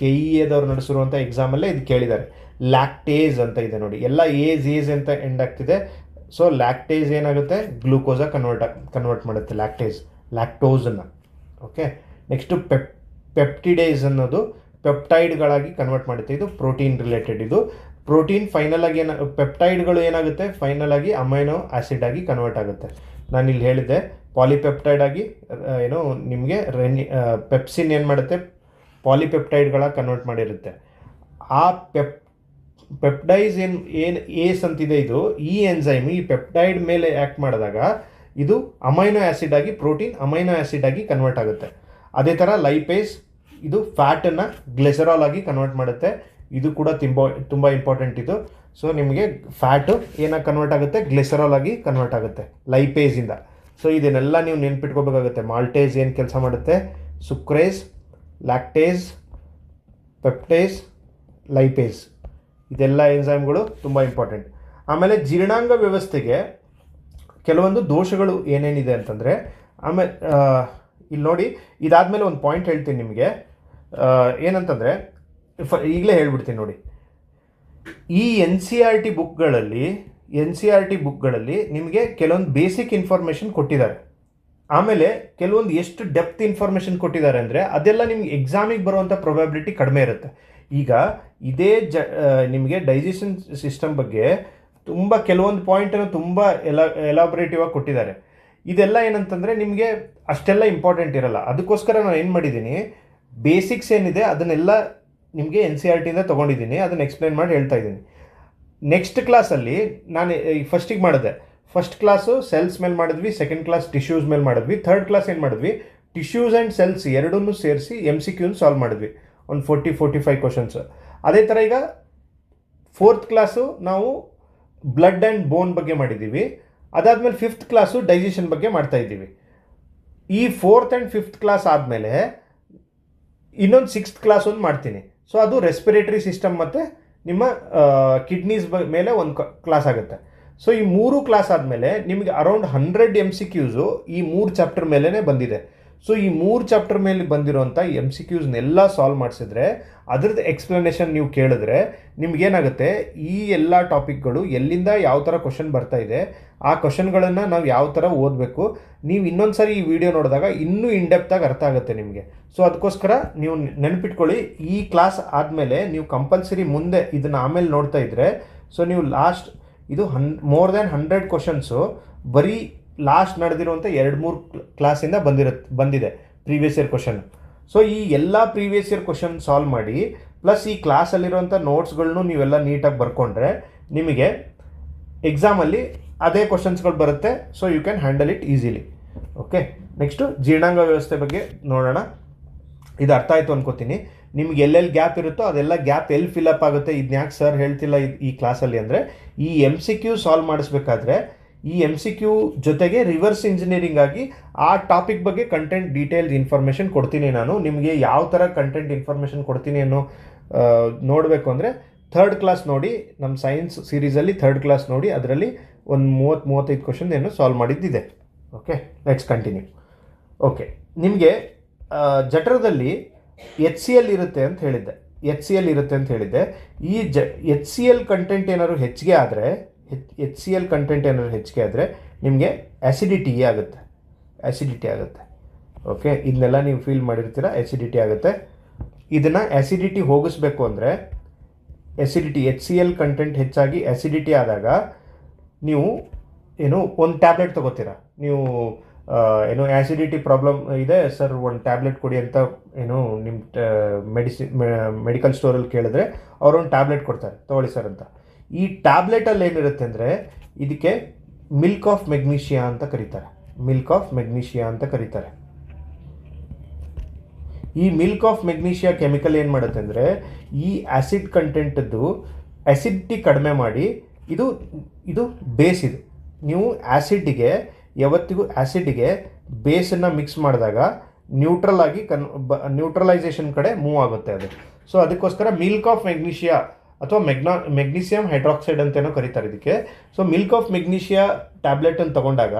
KEAದವ್ರು ನಡೆಸಿರುವಂಥ ಎಕ್ಸಾಮಲ್ಲೇ ಇದು ಕೇಳಿದ್ದಾರೆ. ಲ್ಯಾಕ್ಟೇಸ್ ಅಂತ ಇದೆ ನೋಡಿ, ಎಲ್ಲ ಏಸ್ ಅಂತ ಎಂಡ್ ಆಗ್ತಿದೆ. ಸೊ ಲ್ಯಾಕ್ಟೇಸ್ ಏನಾಗುತ್ತೆ, ಗ್ಲೂಕೋಸಾಗಿ ಕನ್ವರ್ಟ್ ಮಾಡುತ್ತೆ ಲ್ಯಾಕ್ಟೋಸನ್ನು. ಓಕೆ, ನೆಕ್ಸ್ಟು ಪೆಪ್ಟಿಡೇಸ್ ಅನ್ನೋದು ಪೆಪ್ಟೈಡ್ಗಳಾಗಿ ಕನ್ವರ್ಟ್ ಮಾಡುತ್ತೆ. ಇದು ಪ್ರೋಟೀನ್ ರಿಲೇಟೆಡ್. ಇದು ಪ್ರೋಟೀನ್ ಫೈನಲ್ ಆಗಿ ಪೆಪ್ಟೈಡ್ಗಳು ಏನಾಗುತ್ತೆ, ಫೈನಲ್ ಆಗಿ ಅಮೈನೋ ಆ್ಯಸಿಡ್ ಆಗಿ ಕನ್ವರ್ಟ್ ಆಗುತ್ತೆ. ನಾನು ಇಲ್ಲಿ ಹೇಳಿದ್ದೆ ಪಾಲಿಪೆಪ್ಟೈಡ್ ಆಗಿ ನಿಮಗೆ ಪೆಪ್ಸಿನ್ ಏನು ಮಾಡುತ್ತೆ, ಪಾಲಿಪೆಪ್ಟೈಡ್ಗಳಾಗಿ ಕನ್ವರ್ಟ್ ಮಾಡಿರುತ್ತೆ. ಆ ಪೆಪ್ಟೈಸ್ ಏನು ಏಸ್ ಅಂತಿದೆ, ಇದು ಈ ಎನ್ಸೈಮ್ ಈ ಪೆಪ್ಟೈಡ್ ಮೇಲೆ ಆ್ಯಕ್ಟ್ ಮಾಡಿದಾಗ ಇದು ಅಮೈನೋ ಆ್ಯಸಿಡ್ ಆಗಿ ಪ್ರೋಟೀನ್ ಅಮೈನೋ ಆ್ಯಸಿಡ್ ಆಗಿ ಕನ್ವರ್ಟ್ ಆಗುತ್ತೆ. ಅದೇ ಥರ ಲೈಪೇಸ್ ಇದು ಫ್ಯಾಟನ್ನು ಗ್ಲಿಸರಾಲ್ ಆಗಿ ಕನ್ವರ್ಟ್ ಮಾಡುತ್ತೆ. ಇದು ಕೂಡ ತುಂಬ ಇಂಪಾರ್ಟೆಂಟ್ ಇದು. ಸೊ ನಿಮಗೆ ಫ್ಯಾಟು ಏನಾಗಿ ಕನ್ವರ್ಟ್ ಆಗುತ್ತೆ, ಗ್ಲಿಸರಾಲ್ ಆಗಿ ಕನ್ವರ್ಟ್ ಆಗುತ್ತೆ ಲೈಪೇಸಿಂದ. ಸೊ ಇದನ್ನೆಲ್ಲ ನೀವು ನೆನ್ಪಿಟ್ಕೋಬೇಕಾಗುತ್ತೆ. ಮಾಲ್ಟೇಸ್ ಏನು ಕೆಲಸ ಮಾಡುತ್ತೆ, ಸುಕ್ರೇಸ್, ಲ್ಯಾಕ್ಟೇಸ್, ಪೆಪ್ಟೇಸ್, ಲೈಪೇಸ್, ಇದೆಲ್ಲ ಎನ್ಸೈಮ್ಗಳು ತುಂಬ ಇಂಪಾರ್ಟೆಂಟ್. ಆಮೇಲೆ ಜೀರ್ಣಾಂಗ ವ್ಯವಸ್ಥೆಗೆ ಕೆಲವೊಂದು ದೋಷಗಳು ಏನೇನಿದೆ ಅಂತಂದರೆ, ಆಮೇಲೆ ಇಲ್ಲಿ ನೋಡಿ, ಇದಾದಮೇಲೆ ಒಂದು ಪಾಯಿಂಟ್ ಹೇಳ್ತೀನಿ ನಿಮಗೆ. ಏನಂತಂದರೆ ಈಗಲೇ ಹೇಳ್ಬಿಡ್ತೀನಿ ನೋಡಿ. ಈ NCERT ಬುಕ್ಗಳಲ್ಲಿ ನಿಮಗೆ ಕೆಲವೊಂದು ಬೇಸಿಕ್ ಇನ್ಫಾರ್ಮೇಷನ್ ಕೊಟ್ಟಿದ್ದಾರೆ. ಆಮೇಲೆ ಕೆಲವೊಂದು ಎಷ್ಟು ಡೆಪ್ತ್ ಇನ್ಫಾರ್ಮೇಷನ್ ಕೊಟ್ಟಿದ್ದಾರೆ ಅಂದರೆ ಅದೆಲ್ಲ ನಿಮ್ಗೆ ಎಕ್ಸಾಮಿಗೆ ಬರುವಂಥ ಪ್ರೊಬ್ಯಾಬಿಲಿಟಿ ಕಡಿಮೆ ಇರುತ್ತೆ. ಈಗ ಇದೇ ನಿಮಗೆ ಡೈಜೆಷನ್ ಸಿಸ್ಟಮ್ ಬಗ್ಗೆ ಕೆಲವೊಂದು ಪಾಯಿಂಟನ್ನು ತುಂಬ ಎಲಾಬ್ರೇಟಿವ್ ಆಗಿ ಕೊಟ್ಟಿದ್ದಾರೆ. ಇದೆಲ್ಲ ಏನಂತಂದರೆ ನಿಮಗೆ ಅಷ್ಟೆಲ್ಲ ಇಂಪಾರ್ಟೆಂಟ್ ಇರಲ್ಲ. ಅದಕ್ಕೋಸ್ಕರ ನಾನು ಏನು ಮಾಡಿದ್ದೀನಿ, ಬೇಸಿಕ್ಸ್ ಏನಿದೆ ಅದನ್ನೆಲ್ಲ ನಿಮಗೆ NCERTಯಿಂದ ತೊಗೊಂಡಿದ್ದೀನಿ, ಅದನ್ನು ಎಕ್ಸ್ಪ್ಲೇನ್ ಮಾಡಿ ಹೇಳ್ತಾ ಇದ್ದೀನಿ. ನೆಕ್ಸ್ಟ್ ಕ್ಲಾಸಲ್ಲಿ ನಾನು ಫಸ್ಟಿಗೆ ಮಾಡಿದೆ. ಫಸ್ಟ್ ಕ್ಲಾಸು ಸೆಲ್ಸ್ ಮೇಲೆ ಮಾಡಿದ್ವಿ, ಸೆಕೆಂಡ್ ಕ್ಲಾಸ್ ಟಿಶ್ಯೂಸ್ ಮೇಲೆ ಮಾಡಿದ್ವಿ, ಥರ್ಡ್ ಕ್ಲಾಸ್ ಏನು ಮಾಡಿದ್ವಿ, ಟಿಶ್ಯೂಸ್ ಆ್ಯಂಡ್ ಸೆಲ್ಸ್ ಎರಡನ್ನೂ ಸೇರಿಸಿ MCQನ ಸಾಲ್ವ್ ಮಾಡಿದ್ವಿ, ಒಂದು 40-45 ಕ್ವಶನ್ಸ್. ಅದೇ ಥರ ಈಗ ಫೋರ್ತ್ ಕ್ಲಾಸು ನಾವು ಬ್ಲಡ್ ಆ್ಯಂಡ್ ಬೋನ್ ಬಗ್ಗೆ ಮಾಡಿದ್ದೀವಿ. ಅದಾದಮೇಲೆ ಫಿಫ್ತ್ ಕ್ಲಾಸು ಡೈಜೆಷನ್ ಬಗ್ಗೆ ಮಾಡ್ತಾ ಇದ್ದೀವಿ. ಈ 4th ಆ್ಯಂಡ್ 5th ಕ್ಲಾಸ್ ಆದಮೇಲೆ ಇನ್ನೊಂದು 6th ಕ್ಲಾಸ್ ಒಂದು ಮಾಡ್ತೀನಿ. ಸೊ ಅದು ರೆಸ್ಪಿರೇಟರಿ ಸಿಸ್ಟಮ್ ಮತ್ತು ನಿಮ್ಮ ಕಿಡ್ನೀಸ್ ಮೇಲೆ ಒಂದು ಕ್ಲಾಸ್ ಆಗುತ್ತೆ. ಸೊ ಈ 3 ಕ್ಲಾಸ್ ಆದಮೇಲೆ ನಿಮಗೆ ಅರೌಂಡ್ 100 MCQs ಈ 3 ಚಾಪ್ಟರ್ ಮೇಲೇ ಬಂದಿದೆ. ಸೊ ಈ 3 ಚಾಪ್ಟರ್ ಮೇಲೆ ಬಂದಿರೋಂಥ MCQಸ್ನೆಲ್ಲ ಸಾಲ್ವ್ ಮಾಡಿಸಿದ್ರೆ ಅದ್ರದ್ದು ಎಕ್ಸ್ಪ್ಲನೇಷನ್ ನೀವು ಕೇಳಿದ್ರೆ ನಿಮ್ಗೇನಾಗುತ್ತೆ, ಈ ಎಲ್ಲ ಟಾಪಿಕ್ಗಳು ಎಲ್ಲಿಂದ ಯಾವ ಥರ ಕ್ವಶನ್ ಬರ್ತಾ ಇದೆ, ಆ ಕ್ವಶನ್ಗಳನ್ನು ನಾವು ಯಾವ ಥರ ಓದಬೇಕು, ನೀವು ಇನ್ನೊಂದು ಸಾರಿ ಈ ವಿಡಿಯೋ ನೋಡಿದಾಗ ಇನ್ನೂ ಇನ್ಡೆಪ್ತಾಗಿ ಅರ್ಥ ಆಗುತ್ತೆ ನಿಮಗೆ. ಸೊ ಅದಕ್ಕೋಸ್ಕರ ನೀವು ನೆನಪಿಟ್ಕೊಳ್ಳಿ, ಈ ಕ್ಲಾಸ್ ಆದಮೇಲೆ ನೀವು ಕಂಪಲ್ಸರಿ ಮುಂದೆ ಇದನ್ನು ಆಮೇಲೆ ನೋಡ್ತಾ ಇದ್ದರೆ, ಸೊ ನೀವು ಲಾಸ್ಟ್ ಇದು ಮೋರ್ ದ್ಯಾನ್ 100 ಕ್ವಶನ್ಸು ಬರೀ ಲಾಸ್ಟ್ ನಡೆದಿರುವಂಥ 2-3 ಕ್ಲಾಸಿಂದ ಬಂದಿದೆ ಪ್ರೀವಿಯಸ್ ಇಯರ್ ಕ್ವಶನ್. ಸೊ ಈ ಎಲ್ಲ ಪ್ರೀವಿಯಸ್ ಇಯರ್ ಕ್ವಶನ್ ಸಾಲ್ವ್ ಮಾಡಿ ಪ್ಲಸ್ ಈ ಕ್ಲಾಸಲ್ಲಿರುವಂಥ ನೋಟ್ಸ್ಗಳನ್ನೂ ನೀವೆಲ್ಲ ನೀಟಾಗಿ ಬರ್ಕೊಂಡ್ರೆ ನಿಮಗೆ ಎಕ್ಸಾಮಲ್ಲಿ ಅದೇ ಕ್ವಶನ್ಸ್ಗಳು ಬರುತ್ತೆ. So you can handle it easily. Okay, next ಜೀರ್ಣಾಂಗ ವ್ಯವಸ್ಥೆ ಬಗ್ಗೆ ನೋಡೋಣ. ಇದು ಅರ್ಥ ಆಯಿತು ಅನ್ಕೋತೀನಿ. ನಿಮ್ಗೆ ಎಲ್ಲೆಲ್ಲಿ ಗ್ಯಾಪ್ ಇರುತ್ತೋ ಅದೆಲ್ಲ ಗ್ಯಾಪ್ ಎಲ್ಲಿ ಫಿಲಪ್ ಆಗುತ್ತೆ, ಇದನ್ನ ಯಾಕೆ ಸರ್ ಹೇಳ್ತಿಲ್ಲ ಈ ಕ್ಲಾಸಲ್ಲಿ ಅಂದರೆ, ಈ MCQ ಸಾಲ್ವ್ ಮಾಡಿಸ್ಬೇಕಾದ್ರೆ ಈ MCQ ಜೊತೆಗೆ ರಿವರ್ಸ್ ಇಂಜಿನಿಯರಿಂಗ್ ಆಗಿ ಆ ಟಾಪಿಕ್ ಬಗ್ಗೆ ಕಂಟೆಂಟ್ ಡೀಟೇಲ್ಸ್ ಇನ್ಫಾರ್ಮೇಷನ್ ಕೊಡ್ತೀನಿ ನಾನು. ನಿಮಗೆ ಯಾವ ಥರ ಕಂಟೆಂಟ್ ಇನ್ಫಾರ್ಮೇಷನ್ ಕೊಡ್ತೀನಿ ಅನ್ನೋ ನೋಡಬೇಕು ಅಂದರೆ ಥರ್ಡ್ ಕ್ಲಾಸ್ ನೋಡಿ, ನಮ್ಮ ಸೈನ್ಸ್ ಸೀರೀಸಲ್ಲಿ ಥರ್ಡ್ ಕ್ಲಾಸ್ ನೋಡಿ, ಅದರಲ್ಲಿ ಒಂದು 30-35 ಕ್ವಶನ್ ಏನು ಸಾಲ್ವ್ ಮಾಡಿದ್ದಿದೆ. Okay, let's continue. ಓಕೆ, ನಿಮಗೆ ಜಠರದಲ್ಲಿ HCl ಇರುತ್ತೆ ಅಂತ ಹೇಳಿದ್ದೆ. ಈ HCl ಕಂಟೆಂಟ್ ಏನಾದ್ರು ಹೆಚ್ಚಿಗೆ ಆದರೆ ನಿಮಗೆ ಆ್ಯಸಿಡಿಟಿ ಆಗುತ್ತೆ. ಓಕೆ, ಇದನ್ನೆಲ್ಲ ನೀವು ಫೀಲ್ ಮಾಡಿರ್ತೀರ, ಆ್ಯಸಿಡಿಟಿ ಆಗುತ್ತೆ. ಇದನ್ನು ಆ್ಯಸಿಡಿಟಿ ಹೋಗಿಸ್ಬೇಕು ಅಂದರೆ HCl ಕಂಟೆಂಟ್ ಹೆಚ್ಚಾಗಿ ಆ್ಯಸಿಡಿಟಿ ಆದಾಗ ನೀವು ಒಂದು ಟ್ಯಾಬ್ಲೆಟ್ ತೊಗೋತೀರಾ. ನೀವು ಆ್ಯಸಿಡಿಟಿ ಪ್ರಾಬ್ಲಮ್ ಇದೆ ಸರ್, ಒಂದು ಟ್ಯಾಬ್ಲೆಟ್ ಕೊಡಿ ಅಂತ ನಿಮ್ಮ ಮೆಡಿಕಲ್ ಸ್ಟೋರಲ್ಲಿ ಕೇಳಿದ್ರೆ ಅವರೊಂದು ಟ್ಯಾಬ್ಲೆಟ್ ಕೊಡ್ತಾರೆ, ತೊಗೊಳ್ಳಿ ಸರ್ ಅಂತ. ಈ ಟ್ಯಾಬ್ಲೆಟಲ್ಲಿ ಏನಿರುತ್ತೆ ಅಂದರೆ ಇದಕ್ಕೆ ಮಿಲ್ಕ್ ಆಫ್ ಮೆಗ್ನೀಷಿಯಾ ಅಂತ ಕರೀತಾರೆ. ಈ ಮಿಲ್ಕ್ ಆಫ್ ಮೆಗ್ನೀಷಿಯಾ ಕೆಮಿಕಲ್ ಏನು ಮಾಡುತ್ತೆ ಅಂದರೆ ಈ ಆ್ಯಸಿಡ್ ಕಂಟೆಂಟದ್ದು ಆ್ಯಸಿಡಿಟಿ ಕಡಿಮೆ ಮಾಡಿ, ಇದು ಬೇಸ್. ನೀವು ಆ್ಯಸಿಡ್ಗೆ ಬೇಸನ್ನು ಮಿಕ್ಸ್ ಮಾಡಿದಾಗ ನ್ಯೂಟ್ರಲೈಸೇಷನ್ ಕಡೆ ಮೂವ್ ಆಗುತ್ತೆ ಅದು. ಸೊ ಅದಕ್ಕೋಸ್ಕರ ಮಿಲ್ಕ್ ಆಫ್ ಮೆಗ್ನೀಷಿಯಾ ಅಥವಾ ಮೆಗ್ನೀಷಿಯಂ ಹೈಡ್ರಾಕ್ಸೈಡ್ ಅಂತೇನೋ ಕರೀತಾರೆ ಇದಕ್ಕೆ. ಸೊ ಮಿಲ್ಕ್ ಆಫ್ ಮೆಗ್ನೀಷಿಯಾ ಟ್ಯಾಬ್ಲೆಟನ್ನು ತಗೊಂಡಾಗ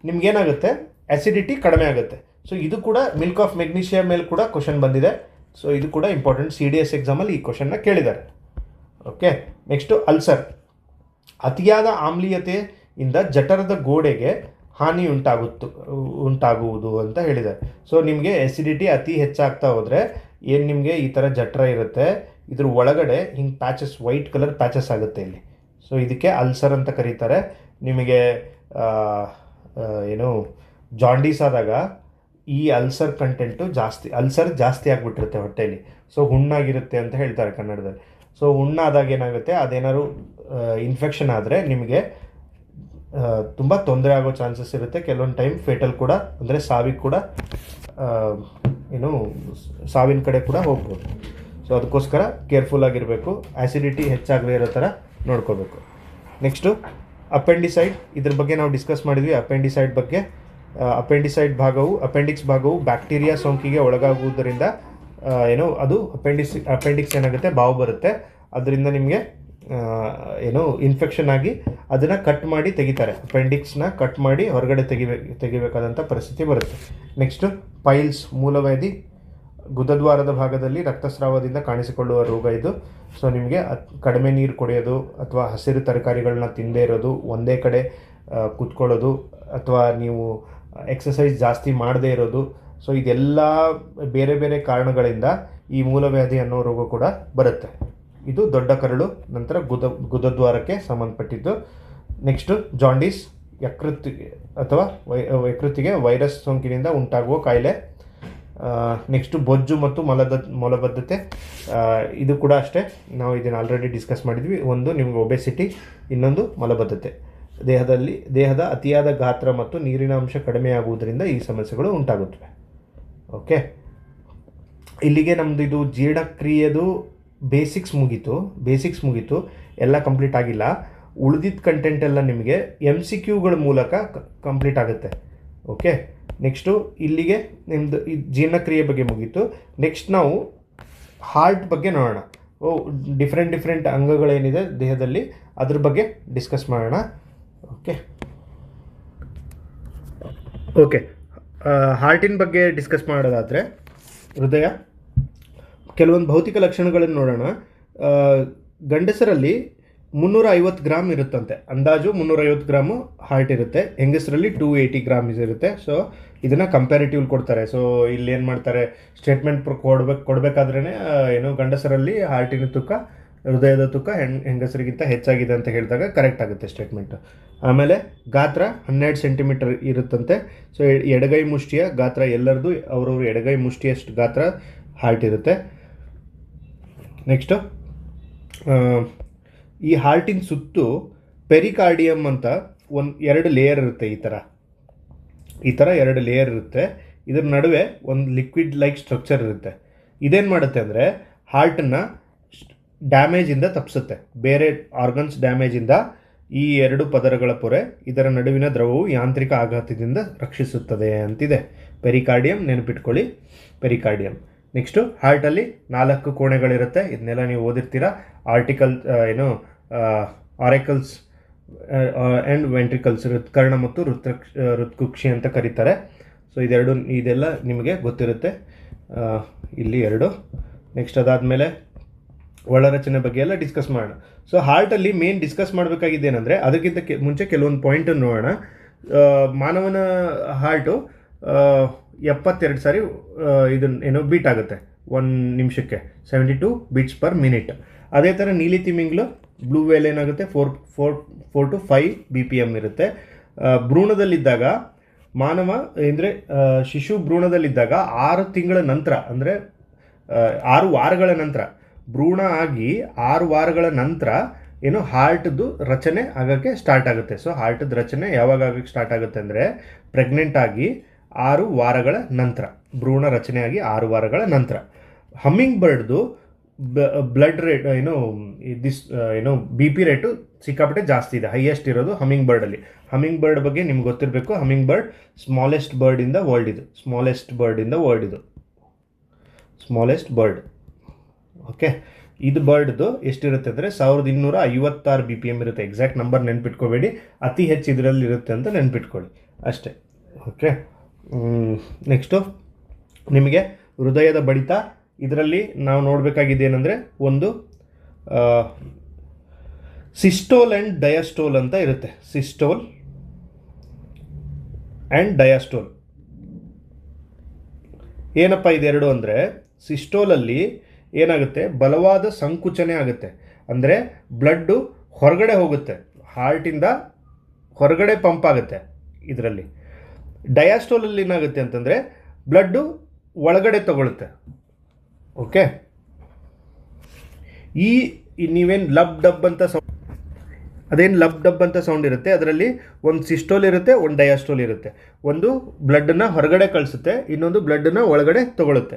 ನಿಮ್ಗೇನಾಗುತ್ತೆ, ಆ್ಯಸಿಡಿಟಿ ಕಡಿಮೆ ಆಗುತ್ತೆ. ಸೊ ಇದು ಕೂಡ ಮಿಲ್ಕ್ ಆಫ್ ಮೆಗ್ನೀಷಿಯಾ ಮೇಲೆ ಕೂಡ ಕ್ವಶನ್ ಬಂದಿದೆ. ಸೊ ಇದು ಕೂಡ ಇಂಪಾರ್ಟೆಂಟ್, CDS ಎಕ್ಸಾಮಲ್ಲಿ ಈ ಕ್ವಶನ್ನ ಕೇಳಿದ್ದಾರೆ. Okay, next ulcer. ಅತಿಯಾದ ಆಮ್ಲೀಯತೆಯಿಂದ ಜಠರದ ಗೋಡೆಗೆ ಹಾನಿ ಉಂಟಾಗುವುದು ಅಂತ ಹೇಳಿದ್ದಾರೆ. ಸೊ ನಿಮಗೆ ಆ್ಯಸಿಡಿಟಿ ಅತಿ ಹೆಚ್ಚಾಗ್ತಾ ಹೋದರೆ ಏನು ನಿಮಗೆ ಈ ಥರ ಜಠರ ಇರುತ್ತೆ, ಇದ್ರ ಒಳಗಡೆ ಹಿಂಗೆ ಪ್ಯಾಚಸ್, ವೈಟ್ ಕಲರ್ ಪ್ಯಾಚಸ್ ಆಗುತ್ತೆ ಇಲ್ಲಿ. ಸೊ ಇದಕ್ಕೆ ಅಲ್ಸರ್ ಅಂತ ಕರೀತಾರೆ. ನಿಮಗೆ ಜಾಂಡೀಸ್ ಆದಾಗ ಈ ಅಲ್ಸರ್ ಕಂಟೆಂಟು ಜಾಸ್ತಿ ಆಗಿಬಿಟ್ಟಿರುತ್ತೆ ಹೊಟ್ಟೆಯಲ್ಲಿ. ಸೊ ಹುಣ್ಣಾಗಿರುತ್ತೆ ಅಂತ ಹೇಳ್ತಾರೆ ಕನ್ನಡದಲ್ಲಿ. ಸೊ ಹುಣ್ಣಾದಾಗ ಏನಾಗುತ್ತೆ, ಅದೇನಾದ್ರು ಇನ್ಫೆಕ್ಷನ್ ಆದರೆ ನಿಮಗೆ ತುಂಬ ತೊಂದರೆ ಆಗೋ ಚಾನ್ಸಸ್ ಇರುತ್ತೆ. ಕೆಲವೊಂದು ಟೈಮ್ ಫೇಟಲ್ ಕೂಡ, ಅಂದರೆ ಸಾವಿನ ಕಡೆ ಕೂಡ ಹೋಗ್ಬೋದು. ಸೊ ಅದಕ್ಕೋಸ್ಕರ ಕೇರ್ಫುಲ್ ಆಗಿರಬೇಕು, ಆ್ಯಸಿಡಿಟಿ ಹೆಚ್ಚಾಗದೇ ಇರೋ ಥರ ನೋಡ್ಕೋಬೇಕು. ನೆಕ್ಸ್ಟು ಅಪೆಂಡಿಸೈಡ್. ಇದ್ರ ಬಗ್ಗೆ ನಾವು ಡಿಸ್ಕಸ್ ಮಾಡಿದ್ವಿ. ಅಪೆಂಡಿಕ್ಸ್ ಭಾಗವು ಬ್ಯಾಕ್ಟೀರಿಯಾ ಸೋಂಕಿಗೆ ಒಳಗಾಗುವುದರಿಂದ ಅದು ಅಪೆಂಡಿಕ್ಸ್ ಏನಾಗುತ್ತೆ, ಬಾವು ಬರುತ್ತೆ. ಅದರಿಂದ ನಿಮಗೆ ಇನ್ಫೆಕ್ಷನ್ ಆಗಿ ಅದನ್ನು ಕಟ್ ಮಾಡಿ ತೆಗಿತಾರೆ. ಅಪೆಂಡಿಕ್ಸ್ನ ಕಟ್ ಮಾಡಿ ಹೊರಗಡೆ ತೆಗಿಬೇಕಾದಂಥ ಪರಿಸ್ಥಿತಿ ಬರುತ್ತೆ. ನೆಕ್ಸ್ಟು ಪೈಲ್ಸ್, ಮೂಲವ್ಯಾಧಿ. ಗುದದ್ವಾರದ ಭಾಗದಲ್ಲಿ ರಕ್ತಸ್ರಾವದಿಂದ ಕಾಣಿಸಿಕೊಳ್ಳುವ ರೋಗ ಇದು. ಸೊ ನಿಮಗೆ ಕಡಿಮೆ ನೀರು ಕುಡಿಯೋದು ಅಥವಾ ಹಸಿರು ತರಕಾರಿಗಳನ್ನ ತಿನ್ನದೇ ಇರೋದು, ಒಂದೇ ಕಡೆ ಕೂತ್ಕೊಳ್ಳೋದು, ಅಥವಾ ನೀವು ಎಕ್ಸಸೈಸ್ ಜಾಸ್ತಿ ಮಾಡದೇ ಇರೋದು. ಸೊ ಇದೆಲ್ಲ ಬೇರೆ ಬೇರೆ ಕಾರಣಗಳಿಂದ ಈ ಮೂಲವ್ಯಾಧಿ ಅನ್ನೋ ರೋಗ ಕೂಡ ಬರುತ್ತೆ. ಇದು ದೊಡ್ಡ ಕರಳು, ನಂತರ ಗುದದ್ವಾರಕ್ಕೆ ಸಂಬಂಧಪಟ್ಟಿದ್ದು. ನೆಕ್ಸ್ಟು ಜಾಂಡೀಸ್, ಯಕೃತ್ತಿಗೆ ವೈರಸ್ ಸೋಂಕಿನಿಂದ ಉಂಟಾಗುವ ಕಾಯಿಲೆ. ನೆಕ್ಸ್ಟು ಬೊಜ್ಜು ಮತ್ತು ಮಲಬದ್ಧತೆ. ಇದು ಕೂಡ ಅಷ್ಟೇ, ನಾವು ಇದನ್ನು ಆಲ್ರೆಡಿ ಡಿಸ್ಕಸ್ ಮಾಡಿದ್ವಿ. ಒಂದು ನಿಮಗೆ ಒಬೆಸಿಟಿ, ಇನ್ನೊಂದು ಮಲಬದ್ಧತೆ. ದೇಹದ ಅತಿಯಾದ ಗಾತ್ರ ಮತ್ತು ನೀರಿನ ಅಂಶ ಕಡಿಮೆಯಾಗುವುದರಿಂದ ಈ ಸಮಸ್ಯೆಗಳು ಉಂಟಾಗುತ್ತವೆ. ಓಕೆ, ಇಲ್ಲಿಗೆ ನಮ್ಮದು ಇದು ಜೀರ್ಣಕ್ರಿಯೆದು ಬೇಸಿಕ್ಸ್ ಮುಗೀತು. ಎಲ್ಲ ಕಂಪ್ಲೀಟ್ ಆಗಿಲ್ಲ. ಉಳಿದಿದ್ದ ಕಂಟೆಂಟ್ ಎಲ್ಲ ನಿಮಗೆ MCQಗಳ ಮೂಲಕ ಕಂಪ್ಲೀಟ್ ಆಗುತ್ತೆ. ಓಕೆ, ನೆಕ್ಸ್ಟು ಇಲ್ಲಿಗೆ ನಿಮ್ಮದು ಈ ಜೀರ್ಣಕ್ರಿಯೆ ಬಗ್ಗೆ ಮುಗೀತು. ನೆಕ್ಸ್ಟ್ ನಾವು ಹಾರ್ಟ್ ಬಗ್ಗೆ ನೋಡೋಣ. ಡಿಫ್ರೆಂಟ್ ಅಂಗಗಳೇನಿದೆ ದೇಹದಲ್ಲಿ, ಅದ್ರ ಬಗ್ಗೆ ಡಿಸ್ಕಸ್ ಮಾಡೋಣ. ಓಕೆ, ಹಾರ್ಟಿನ ಬಗ್ಗೆ ಡಿಸ್ಕಸ್ ಮಾಡೋದಾದರೆ, ಹೃದಯ, ಕೆಲವೊಂದು ಭೌತಿಕ ಲಕ್ಷಣಗಳನ್ನು ನೋಡೋಣ. ಗಂಡಸರಲ್ಲಿ 350 ಗ್ರಾಮ್ ಇರುತ್ತಂತೆ, ಅಂದಾಜು 350 ಗ್ರಾಮು ಹಾರ್ಟ್ ಇರುತ್ತೆ. ಹೆಂಗಸರಲ್ಲಿ 280 ಗ್ರಾಮ್ಸ್ ಇರುತ್ತೆ. ಸೊ ಇದನ್ನು ಕಂಪ್ಯಾರಿಟಿವ್ ಕೊಡ್ತಾರೆ. ಸೊ ಇಲ್ಲಿ ಏನು ಮಾಡ್ತಾರೆ, ಸ್ಟೇಟ್ಮೆಂಟ್ ಕೊಡಬೇಕಾದ್ರೇ ಗಂಡಸರಲ್ಲಿ ಹಾರ್ಟಿನ ತೂಕ, ಹೃದಯದ ತೂಕ ಹೆಂಗಸರಿಗಿಂತ ಹೆಚ್ಚಾಗಿದೆ ಅಂತ ಹೇಳಿದಾಗ ಕರೆಕ್ಟ್ ಆಗುತ್ತೆ ಸ್ಟೇಟ್ಮೆಂಟು. ಆಮೇಲೆ ಗಾತ್ರ 12 ಸೆಂಟಿಮೀಟರ್ ಇರುತ್ತಂತೆ. ಸೊ ಎಡಗೈ ಮುಷ್ಟಿಯ ಗಾತ್ರ, ಎಲ್ಲರದು ಅವ್ರವ್ರ ಎಡಗೈ ಮುಷ್ಟಿಯಷ್ಟು ಗಾತ್ರ ಹಾರ್ಟ್ ಇರುತ್ತೆ. ನೆಕ್ಸ್ಟು ಈ ಹಾರ್ಟಿನ ಸುತ್ತು ಪೆರಿಕಾರ್ಡಿಯಮ್ ಅಂತ ಎರಡು ಲೇಯರ್ ಇರುತ್ತೆ. ಈ ಥರ 2 ಲೇಯರ್ ಇರುತ್ತೆ. ಇದ್ರ ನಡುವೆ ಒಂದು ಲಿಕ್ವಿಡ್ ಲೈಕ್ ಸ್ಟ್ರಕ್ಚರ್ ಇರುತ್ತೆ. ಇದೇನು ಮಾಡುತ್ತೆ ಅಂದರೆ ಹಾರ್ಟನ್ನು ಡ್ಯಾಮೇಜಿಂದ ತಪ್ಪಿಸುತ್ತೆ. ಬೇರೆ ಆರ್ಗನ್ಸ್ ಡ್ಯಾಮೇಜಿಂದ ಈ ಎರಡು ಪದರಗಳ ಪೊರೆ, ಇದರ ನಡುವಿನ ದ್ರವವು ಯಾಂತ್ರಿಕ ಆಘಾತದಿಂದ ರಕ್ಷಿಸುತ್ತದೆ ಅಂತಿದೆ. ಪೆರಿಕಾರ್ಡಿಯಂ ನೆನಪಿಟ್ಕೊಳ್ಳಿ, ಪೆರಿಕಾರ್ಡಿಯಂ. ನೆಕ್ಸ್ಟು ಹಾರ್ಟಲ್ಲಿ 4 ಕೋಣೆಗಳಿರುತ್ತೆ, ಇದನ್ನೆಲ್ಲ ನೀವು ಓದಿರ್ತೀರ. ಆರಿಕಲ್ಸ್ ಆ್ಯಂಡ್ ವೆಂಟ್ರಿಕಲ್ಸ್, ಹೃತ್ಕರ್ಣ ಮತ್ತು ಹೃತ್ಕುಕ್ಷಿ ಅಂತ ಕರೀತಾರೆ. ಸೊ ಇದೆಲ್ಲ ನಿಮಗೆ ಗೊತ್ತಿರುತ್ತೆ. ಇಲ್ಲಿ 2. ನೆಕ್ಸ್ಟ್ ಅದಾದಮೇಲೆ ಒಳರಚನೆ ಬಗ್ಗೆ ಎಲ್ಲ ಡಿಸ್ಕಸ್ ಮಾಡೋಣ. ಸೊ ಹಾರ್ಟಲ್ಲಿ ಮೇನ್ ಡಿಸ್ಕಸ್ ಮಾಡಬೇಕಾಗಿದೆ ಏನಂದರೆ, ಅದಕ್ಕಿಂತ ಮುಂಚೆ ಕೆಲವೊಂದು ಪಾಯಿಂಟನ್ನು ನೋಡೋಣ. ಮಾನವನ ಹಾರ್ಟು 72 ಸಾರಿ ಬೀಟ್ ಆಗುತ್ತೆ 1 ನಿಮಿಷಕ್ಕೆ, 72 ಬೀಟ್ಸ್ ಪರ್ ಮಿನಿಟ್. ಅದೇ ಥರ ನೀಲಿ ತಿಮಿಂಗ್ಲು, ಬ್ಲೂ ವೇಲ್ ಏನಾಗುತ್ತೆ 4 to 5 BPM ಇರುತ್ತೆ. ಭ್ರೂಣದಲ್ಲಿದ್ದಾಗ ಮಾನವ ಅಂದರೆ ಶಿಶು ಭ್ರೂಣದಲ್ಲಿದ್ದಾಗ 6 ತಿಂಗಳ ನಂತರ, ಅಂದರೆ 6 ವಾರಗಳ ನಂತರ, ಭ್ರೂಣ ಆಗಿ 6 ವಾರಗಳ ನಂತರ ಹಾರ್ಟ್ದು ರಚನೆ ಆಗೋಕ್ಕೆ ಸ್ಟಾರ್ಟ್ ಆಗುತ್ತೆ. ಸೊ ಹಾರ್ಟ್ದು ರಚನೆ ಯಾವಾಗ ಆಗೋಕ್ಕೆ ಸ್ಟಾರ್ಟ್ ಆಗುತ್ತೆ ಅಂದರೆ ಪ್ರೆಗ್ನೆಂಟ್ ಆಗಿ 6 ವಾರಗಳ ನಂತರ, ಭ್ರೂಣ ರಚನೆಯಾಗಿ 6 ವಾರಗಳ ನಂತರ. ಹಮ್ಮಿಂಗ್ ಬರ್ಡ್ದು ಬ್ಲಡ್ ರೇಟ್ BP ರೇಟು ಸಿಕ್ಕಾಪಟ್ಟೆ ಜಾಸ್ತಿ ಇದೆ, ಹೈಯೆಸ್ಟ್ ಇರೋದು ಹಮ್ಮಿಂಗ್ ಬರ್ಡಲ್ಲಿ. ಹಮ್ಮಿಂಗ್ ಬರ್ಡ್ ಬಗ್ಗೆ ನಿಮ್ಗೆ ಗೊತ್ತಿರಬೇಕು. Humming bird smallest bird in the world ಇದು, ಸ್ಮಾಲೆಸ್ಟ್ ಬರ್ಡ್. ಓಕೆ, ಇದು ಬರ್ಡ್ದು ಎಷ್ಟಿರುತ್ತೆ ಅಂದರೆ 1256 BPM ಇರುತ್ತೆ. ಎಕ್ಸಾಕ್ಟ್ ನಂಬರ್ ನೆನ್ಪಿಟ್ಕೋಬೇಡಿ, ಅತಿ ಹೆಚ್ಚು ಇದರಲ್ಲಿ ಇರುತ್ತೆ ಅಂತ ನೆನ್ಪಿಟ್ಕೊಳ್ಳಿ ಅಷ್ಟೇ. ಓಕೆ, ನೆಕ್ಸ್ಟು ನಿಮಗೆ ಹೃದಯದ ಬಡಿತ. ಇದರಲ್ಲಿ ನಾವು ನೋಡಬೇಕಾಗಿದೆ ಏನಂದರೆ, ಒಂದು ಸಿಸ್ಟೋಲ್ ಆ್ಯಂಡ್ ಡಯಾಸ್ಟೋಲ್ ಅಂತ ಇರುತ್ತೆ. ಸಿಸ್ಟೋಲ್ ಆ್ಯಂಡ್ ಡಯಾಸ್ಟೋಲ್ ಏನಪ್ಪ ಇದೆರಡು ಅಂದರೆ, ಸಿಸ್ಟೋಲಲ್ಲಿ ಏನಾಗುತ್ತೆ, ಬಲವಾದ ಸಂಕುಚನೆ ಆಗುತ್ತೆ, ಅಂದರೆ ಬ್ಲಡ್ಡು ಹೊರಗಡೆ ಹೋಗುತ್ತೆ, ಹಾರ್ಟಿಂದ ಹೊರಗಡೆ ಪಂಪ್ ಆಗುತ್ತೆ ಇದರಲ್ಲಿ. ಡಯಾಸ್ಟೋಲಲ್ಲಿ ಏನಾಗುತ್ತೆ ಅಂತಂದರೆ ಬ್ಲಡ್ಡು ಒಳಗಡೆ ತಗೊಳುತ್ತೆ. ಓಕೆ, ನೀವೇನು ಲಬ್ ಡಬ್ ಅಂತ ಸೌಂಡ್ ಇರುತ್ತೆ, ಅದರಲ್ಲಿ ಒಂದು ಸಿಸ್ಟೋಲ್ ಇರುತ್ತೆ, ಒಂದು ಡಯಾಸ್ಟೋಲ್ ಇರುತ್ತೆ. ಒಂದು ಬ್ಲಡ್ಡನ್ನು ಹೊರಗಡೆ ಕಳಿಸುತ್ತೆ, ಇನ್ನೊಂದು ಬ್ಲಡ್ಡನ್ನು ಒಳಗಡೆ ತಗೊಳುತ್ತೆ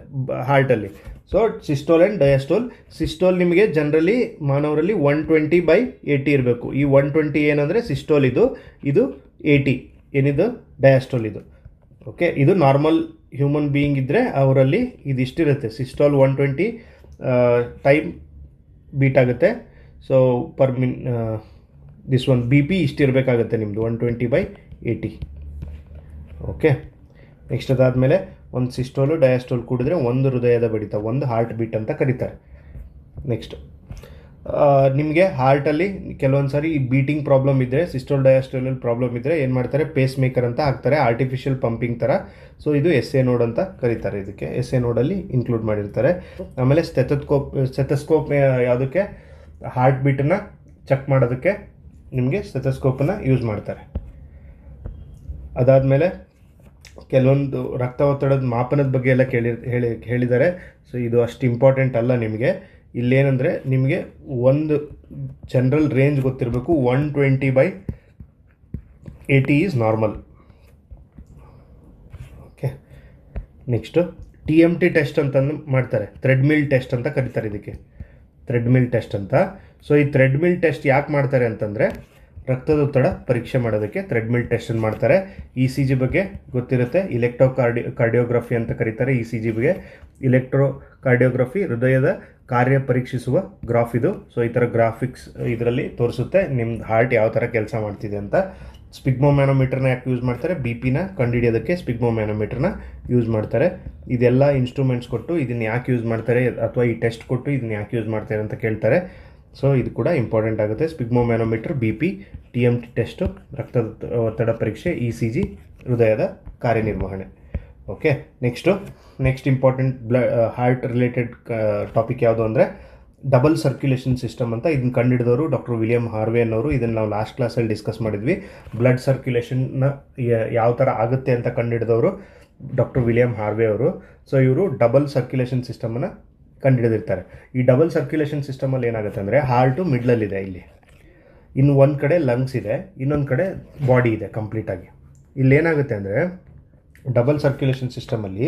ಹಾರ್ಟಲ್ಲಿ. So systole and diastole. Systole ನಿಮಗೆ ಜನರಲಿ ಮಾನವರಲ್ಲಿ 120/80 ಇರಬೇಕು. ಈ 120 ಏನಂದರೆ ಸಿಸ್ಟೋಲ್, ಇದು 80 ಏನಿದು ಡಯಾಸ್ಟೋಲ್ ಇದು. ಓಕೆ, ಇದು ನಾರ್ಮಲ್ ಹ್ಯೂಮನ್ ಬೀಯಿಂಗ್ ಇದ್ದರೆ ಅವರಲ್ಲಿ ಇದಿಷ್ಟಿರುತ್ತೆ. ಸಿಸ್ಟೋಲ್ 120 ಟೈಮ್ ಬೀಟ್ ಆಗುತ್ತೆ. ಸೊ ದಿಸ್ ಒನ್ BP ಇಷ್ಟಿರಬೇಕಾಗುತ್ತೆ ನಿಮ್ಮದು, 120/80. ಓಕೆ, ನೆಕ್ಸ್ಟ್ ಅದಾದಮೇಲೆ ಒಂದು ಸಿಸ್ಟೋಲು ಡಯಾಸ್ಟೋಲ್ ಕೂಡಿದ್ರೆ ಒಂದು ಹೃದಯದ ಬಡಿತ, ಒಂದು ಹಾರ್ಟ್ ಬೀಟ್ ಅಂತ ಕರೀತಾರೆ. ನೆಕ್ಸ್ಟ್ ನಿಮಗೆ ಹಾರ್ಟಲ್ಲಿ ಕೆಲವೊಂದು ಸಾರಿ ಈ ಬೀಟಿಂಗ್ ಪ್ರಾಬ್ಲಮ್ ಇದ್ದರೆ, ಸಿಸ್ಟೋಲ್ ಡಯಾಸ್ಟೋಲಲ್ಲಿ ಪ್ರಾಬ್ಲಮ್ ಇದ್ದರೆ ಏನು ಮಾಡ್ತಾರೆ, ಪೇಸ್ ಮೇಕರ್ ಅಂತ ಹಾಕ್ತಾರೆ, ಆರ್ಟಿಫಿಷಿಯಲ್ ಪಂಪಿಂಗ್ ಥರ. ಸೊ ಇದು SA ನೋಡ್ ಅಂತ ಕರೀತಾರೆ, ಇದಕ್ಕೆ SA ನೋಡಲ್ಲಿ ಇನ್ಕ್ಲೂಡ್ ಮಾಡಿರ್ತಾರೆ. ಆಮೇಲೆ ಸ್ಟೆಥೋಸ್ಕೋಪ್ ಯಾವುದಕ್ಕೆ, ಹಾರ್ಟ್ ಬೀಟನ್ನು ಚೆಕ್ ಮಾಡೋದಕ್ಕೆ ನಿಮಗೆ ಸ್ಟೆಥೋಸ್ಕೋಪನ್ನು ಯೂಸ್ ಮಾಡ್ತಾರೆ. ಅದಾದಮೇಲೆ ಕೆಲವೊಂದು ರಕ್ತ ಒತ್ತಡದ ಮಾಪನದ ಬಗ್ಗೆ ಎಲ್ಲ ಹೇಳಿದ್ದಾರೆ. ಸೊ ಇದು ಅಷ್ಟು ಇಂಪಾರ್ಟೆಂಟ್ ಅಲ್ಲ ನಿಮಗೆ. ಇಲ್ಲೇನೆಂದರೆ ನಿಮಗೆ ಒಂದು ಜನರಲ್ ರೇಂಜ್ ಗೊತ್ತಿರಬೇಕು, 120/80 is normal. Okay, next TMT test ಅಂತಂದು ಮಾಡ್ತಾರೆ, ಥ್ರೆಡ್ಮಿಲ್ ಟೆಸ್ಟ್ ಅಂತ ಕರೀತಾರೆ ಇದಕ್ಕೆ, ಥ್ರೆಡ್ಮಿಲ್ ಟೆಸ್ಟ್ ಅಂತ. ಸೊ ಈ ಥ್ರೆಡ್ಮಿಲ್ ಟೆಸ್ಟ್ ಯಾಕೆ ಮಾಡ್ತಾರೆ ಅಂತಂದರೆ, ರಕ್ತದೊತ್ತಡ ಪರೀಕ್ಷೆ ಮಾಡೋದಕ್ಕೆ ಥ್ರೆಡ್ಮಿಲ್ ಟೆಸ್ಟನ್ನು ಮಾಡ್ತಾರೆ. ECG ಬಗ್ಗೆ ಗೊತ್ತಿರುತ್ತೆ, ಕಾರ್ಡಿಯೋಗ್ರಫಿ ಅಂತ ಕರೀತಾರೆ ECG ಬಗ್ಗೆ. ಕಾರ್ಡಿಯೋಗ್ರಫಿ ಹೃದಯದ ಕಾರ್ಯ ಪರೀಕ್ಷಿಸುವ ಗ್ರಾಫ್ ಇದು. ಸೊ ಈ ಥರ ಗ್ರಾಫಿಕ್ಸ್ ಇದರಲ್ಲಿ ತೋರಿಸುತ್ತೆ ನಿಮ್ದು ಹಾರ್ಟ್ ಯಾವ ಥರ ಕೆಲಸ ಮಾಡ್ತಿದೆ ಅಂತ. ಸ್ಪಿಗ್ಮೋಮ್ಯಾನೋಮೀಟರ್ನ ಯಾಕೆ ಯೂಸ್ ಮಾಡ್ತಾರೆ, BPನ ಕಂಡುಹಿಡಿಯೋದಕ್ಕೆ ಸ್ಪಿಗ್ಮೋಮ್ಯಾನೋಮೀಟರ್ನ ಯೂಸ್ ಮಾಡ್ತಾರೆ. ಇದೆಲ್ಲ ಇನ್ಸ್ಟ್ರೂಮೆಂಟ್ಸ್ ಕೊಟ್ಟು ಇದನ್ನು ಯಾಕೆ ಯೂಸ್ ಮಾಡ್ತಾರೆ, ಅಥವಾ ಈ ಟೆಸ್ಟ್ ಕೊಟ್ಟು ಇದನ್ನು ಯಾಕೆ ಯೂಸ್ ಮಾಡ್ತಾರೆ ಅಂತ ಕೇಳ್ತಾರೆ. ಸೊ ಇದು ಕೂಡ ಇಂಪಾರ್ಟೆಂಟ್ ಆಗುತ್ತೆ. ಸ್ಪಿಗ್ಮೋಮ್ಯಾನೋಮೀಟರ್, BP, TMT ಟೆಸ್ಟು, ರಕ್ತದ ಒತ್ತಡ ಪರೀಕ್ಷೆ, ECG, ಹೃದಯದ ಕಾರ್ಯನಿರ್ವಹಣೆ. Okay, next important heart related topic ಯಾವುದು ಅಂದರೆ ಡಬಲ್ ಸರ್ಕ್ಯುಲೇಷನ್ ಸಿಸ್ಟಮ್ ಅಂತ. ಇದನ್ನು ಕಂಡುಹಿಡಿದವರು ಡಾಕ್ಟರ್ ವಿಲಿಯಂ ಹಾರ್ವೆ ಅನ್ನೋರು. ಇದನ್ನು ನಾವು ಲಾಸ್ಟ್ ಕ್ಲಾಸಲ್ಲಿ ಡಿಸ್ಕಸ್ ಮಾಡಿದ್ವಿ. ಬ್ಲಡ್ ಸರ್ಕ್ಯುಲೇಷನ್ನ ಯಾವ ಥರ ಆಗುತ್ತೆ ಅಂತ ಕಂಡುಹಿಡಿದವರು ಡಾಕ್ಟರ್ ವಿಲಿಯಂ ಹಾರ್ವೆ ಅವರು. ಸೊ ಇವರು ಡಬಲ್ ಸರ್ಕ್ಯುಲೇಷನ್ ಸಿಸ್ಟಮನ್ನು ಕಂಡುಹಿಡಿದಿರ್ತಾರೆ. ಈ ಡಬಲ್ ಸರ್ಕ್ಯುಲೇಷನ್ ಸಿಸ್ಟಮಲ್ಲಿ ಏನಾಗುತ್ತೆ ಅಂದರೆ, ಹಾರ್ಟು ಮಿಡ್ಲಲ್ಲಿದೆ, ಇಲ್ಲಿ ಇನ್ನು ಒಂದು ಕಡೆ ಲಂಗ್ಸ್ ಇದೆ, ಇನ್ನೊಂದು ಕಡೆ ಬಾಡಿ ಇದೆ ಕಂಪ್ಲೀಟಾಗಿ. ಇಲ್ಲೇನಾಗುತ್ತೆ ಅಂದರೆ, ಡಬಲ್ ಸರ್ಕ್ಯುಲೇಷನ್ ಸಿಸ್ಟಮಲ್ಲಿ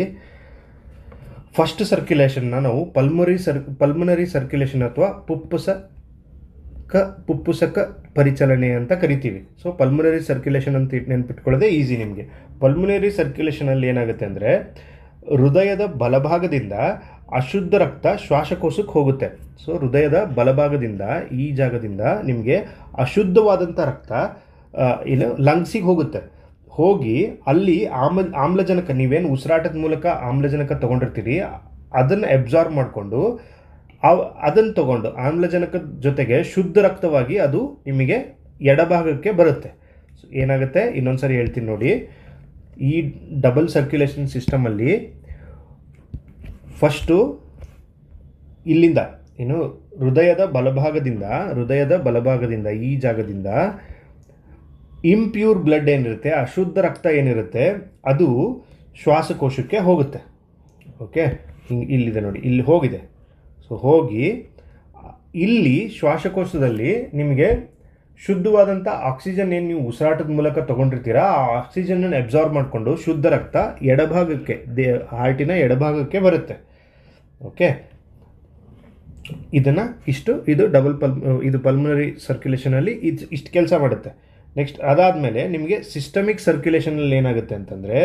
ಫಸ್ಟ್ ಸರ್ಕ್ಯುಲೇಷನ್ನ ನಾವು ಪಲ್ಮನರಿ ಸರ್ಕ್ಯುಲೇಷನ್ ಅಥವಾ ಪುಪ್ಪುಸ ಪುಪ್ಪುಸಕ ಪರಿಚಲನೆ ಅಂತ ಕರಿತೀವಿ. ಸೊ ಪಲ್ಮನರಿ ಸರ್ಕ್ಯುಲೇಷನ್ ಅಂತ ನೆನ್ಪಿಟ್ಕೊಳ್ಳೋದೇ ಈಸಿ ನಿಮಗೆ. ಪಲ್ಮನರಿ ಸರ್ಕ್ಯುಲೇಷನಲ್ಲಿ ಏನಾಗುತ್ತೆ ಅಂದರೆ ಹೃದಯದ ಬಲಭಾಗದಿಂದ ಅಶುದ್ಧ ರಕ್ತ ಶ್ವಾಸಕೋಶಕ್ಕೆ ಹೋಗುತ್ತೆ. ಸೊ ಹೃದಯದ ಬಲಭಾಗದಿಂದ ಈ ಜಾಗದಿಂದ ನಿಮಗೆ ಅಶುದ್ಧವಾದಂಥ ರಕ್ತ ಲಂಗ್ಸಿಗೆ ಹೋಗುತ್ತೆ. ಹೋಗಿ ಅಲ್ಲಿ ಆಮ್ಲಜನಕ, ನೀವೇನು ಉಸಿರಾಟದ ಮೂಲಕ ಆಮ್ಲಜನಕ ತೊಗೊಂಡಿರ್ತೀರಿ ಅದನ್ನು ಅಬ್ಸಾರ್ಬ್ ಮಾಡಿಕೊಂಡು ಅದನ್ನು ತಗೊಂಡು ಆಮ್ಲಜನಕದ ಜೊತೆಗೆ ಶುದ್ಧ ರಕ್ತವಾಗಿ ಅದು ನಿಮಗೆ ಎಡಭಾಗಕ್ಕೆ ಬರುತ್ತೆ. ಏನಾಗುತ್ತೆ ಇನ್ನೊಂದು ಸರಿ ಹೇಳ್ತೀನಿ ನೋಡಿ. ಈ ಡಬಲ್ ಸರ್ಕ್ಯುಲೇಷನ್ ಸಿಸ್ಟಮಲ್ಲಿ ಫಸ್ಟು ಇಲ್ಲಿಂದ ಹೃದಯದ ಬಲಭಾಗದಿಂದ ಈ ಜಾಗದಿಂದ ಇಂಪ್ಯೂರ್ ಬ್ಲಡ್ ಏನಿರುತ್ತೆ, ಅಶುದ್ಧ ರಕ್ತ ಏನಿರುತ್ತೆ ಅದು ಶ್ವಾಸಕೋಶಕ್ಕೆ ಹೋಗುತ್ತೆ. ಓಕೆ, ಇಲ್ಲಿದೆ ನೋಡಿ, ಇಲ್ಲಿ ಹೋಗಿದೆ. ಸೊ ಹೋಗಿ ಇಲ್ಲಿ ಶ್ವಾಸಕೋಶದಲ್ಲಿ ನಿಮಗೆ ಶುದ್ಧವಾದಂಥ ಆಕ್ಸಿಜನ್ ಏನು ನೀವು ಉಸಿರಾಟದ ಮೂಲಕ ತೊಗೊಂಡಿರ್ತೀರಾ ಆ ಆಕ್ಸಿಜನ್ನ ಅಬ್ಸಾರ್ಬ್ ಮಾಡಿಕೊಂಡು ಶುದ್ಧ ರಕ್ತ ಎಡಭಾಗಕ್ಕೆ ಹಾರ್ಟಿನ ಎಡಭಾಗಕ್ಕೆ ಬರುತ್ತೆ. ಓಕೆ, ಇದು ಇದು ಪಲ್ಮನರಿ ಸರ್ಕ್ಯುಲೇಷನಲ್ಲಿ ಇಷ್ಟು ಕೆಲಸ ಮಾಡುತ್ತೆ. ನೆಕ್ಸ್ಟ್ ಅದಾದಮೇಲೆ ನಿಮಗೆ ಸಿಸ್ಟಮಿಕ್ ಸರ್ಕ್ಯುಲೇಷನಲ್ಲಿ ಏನಾಗುತ್ತೆ ಅಂತಂದರೆ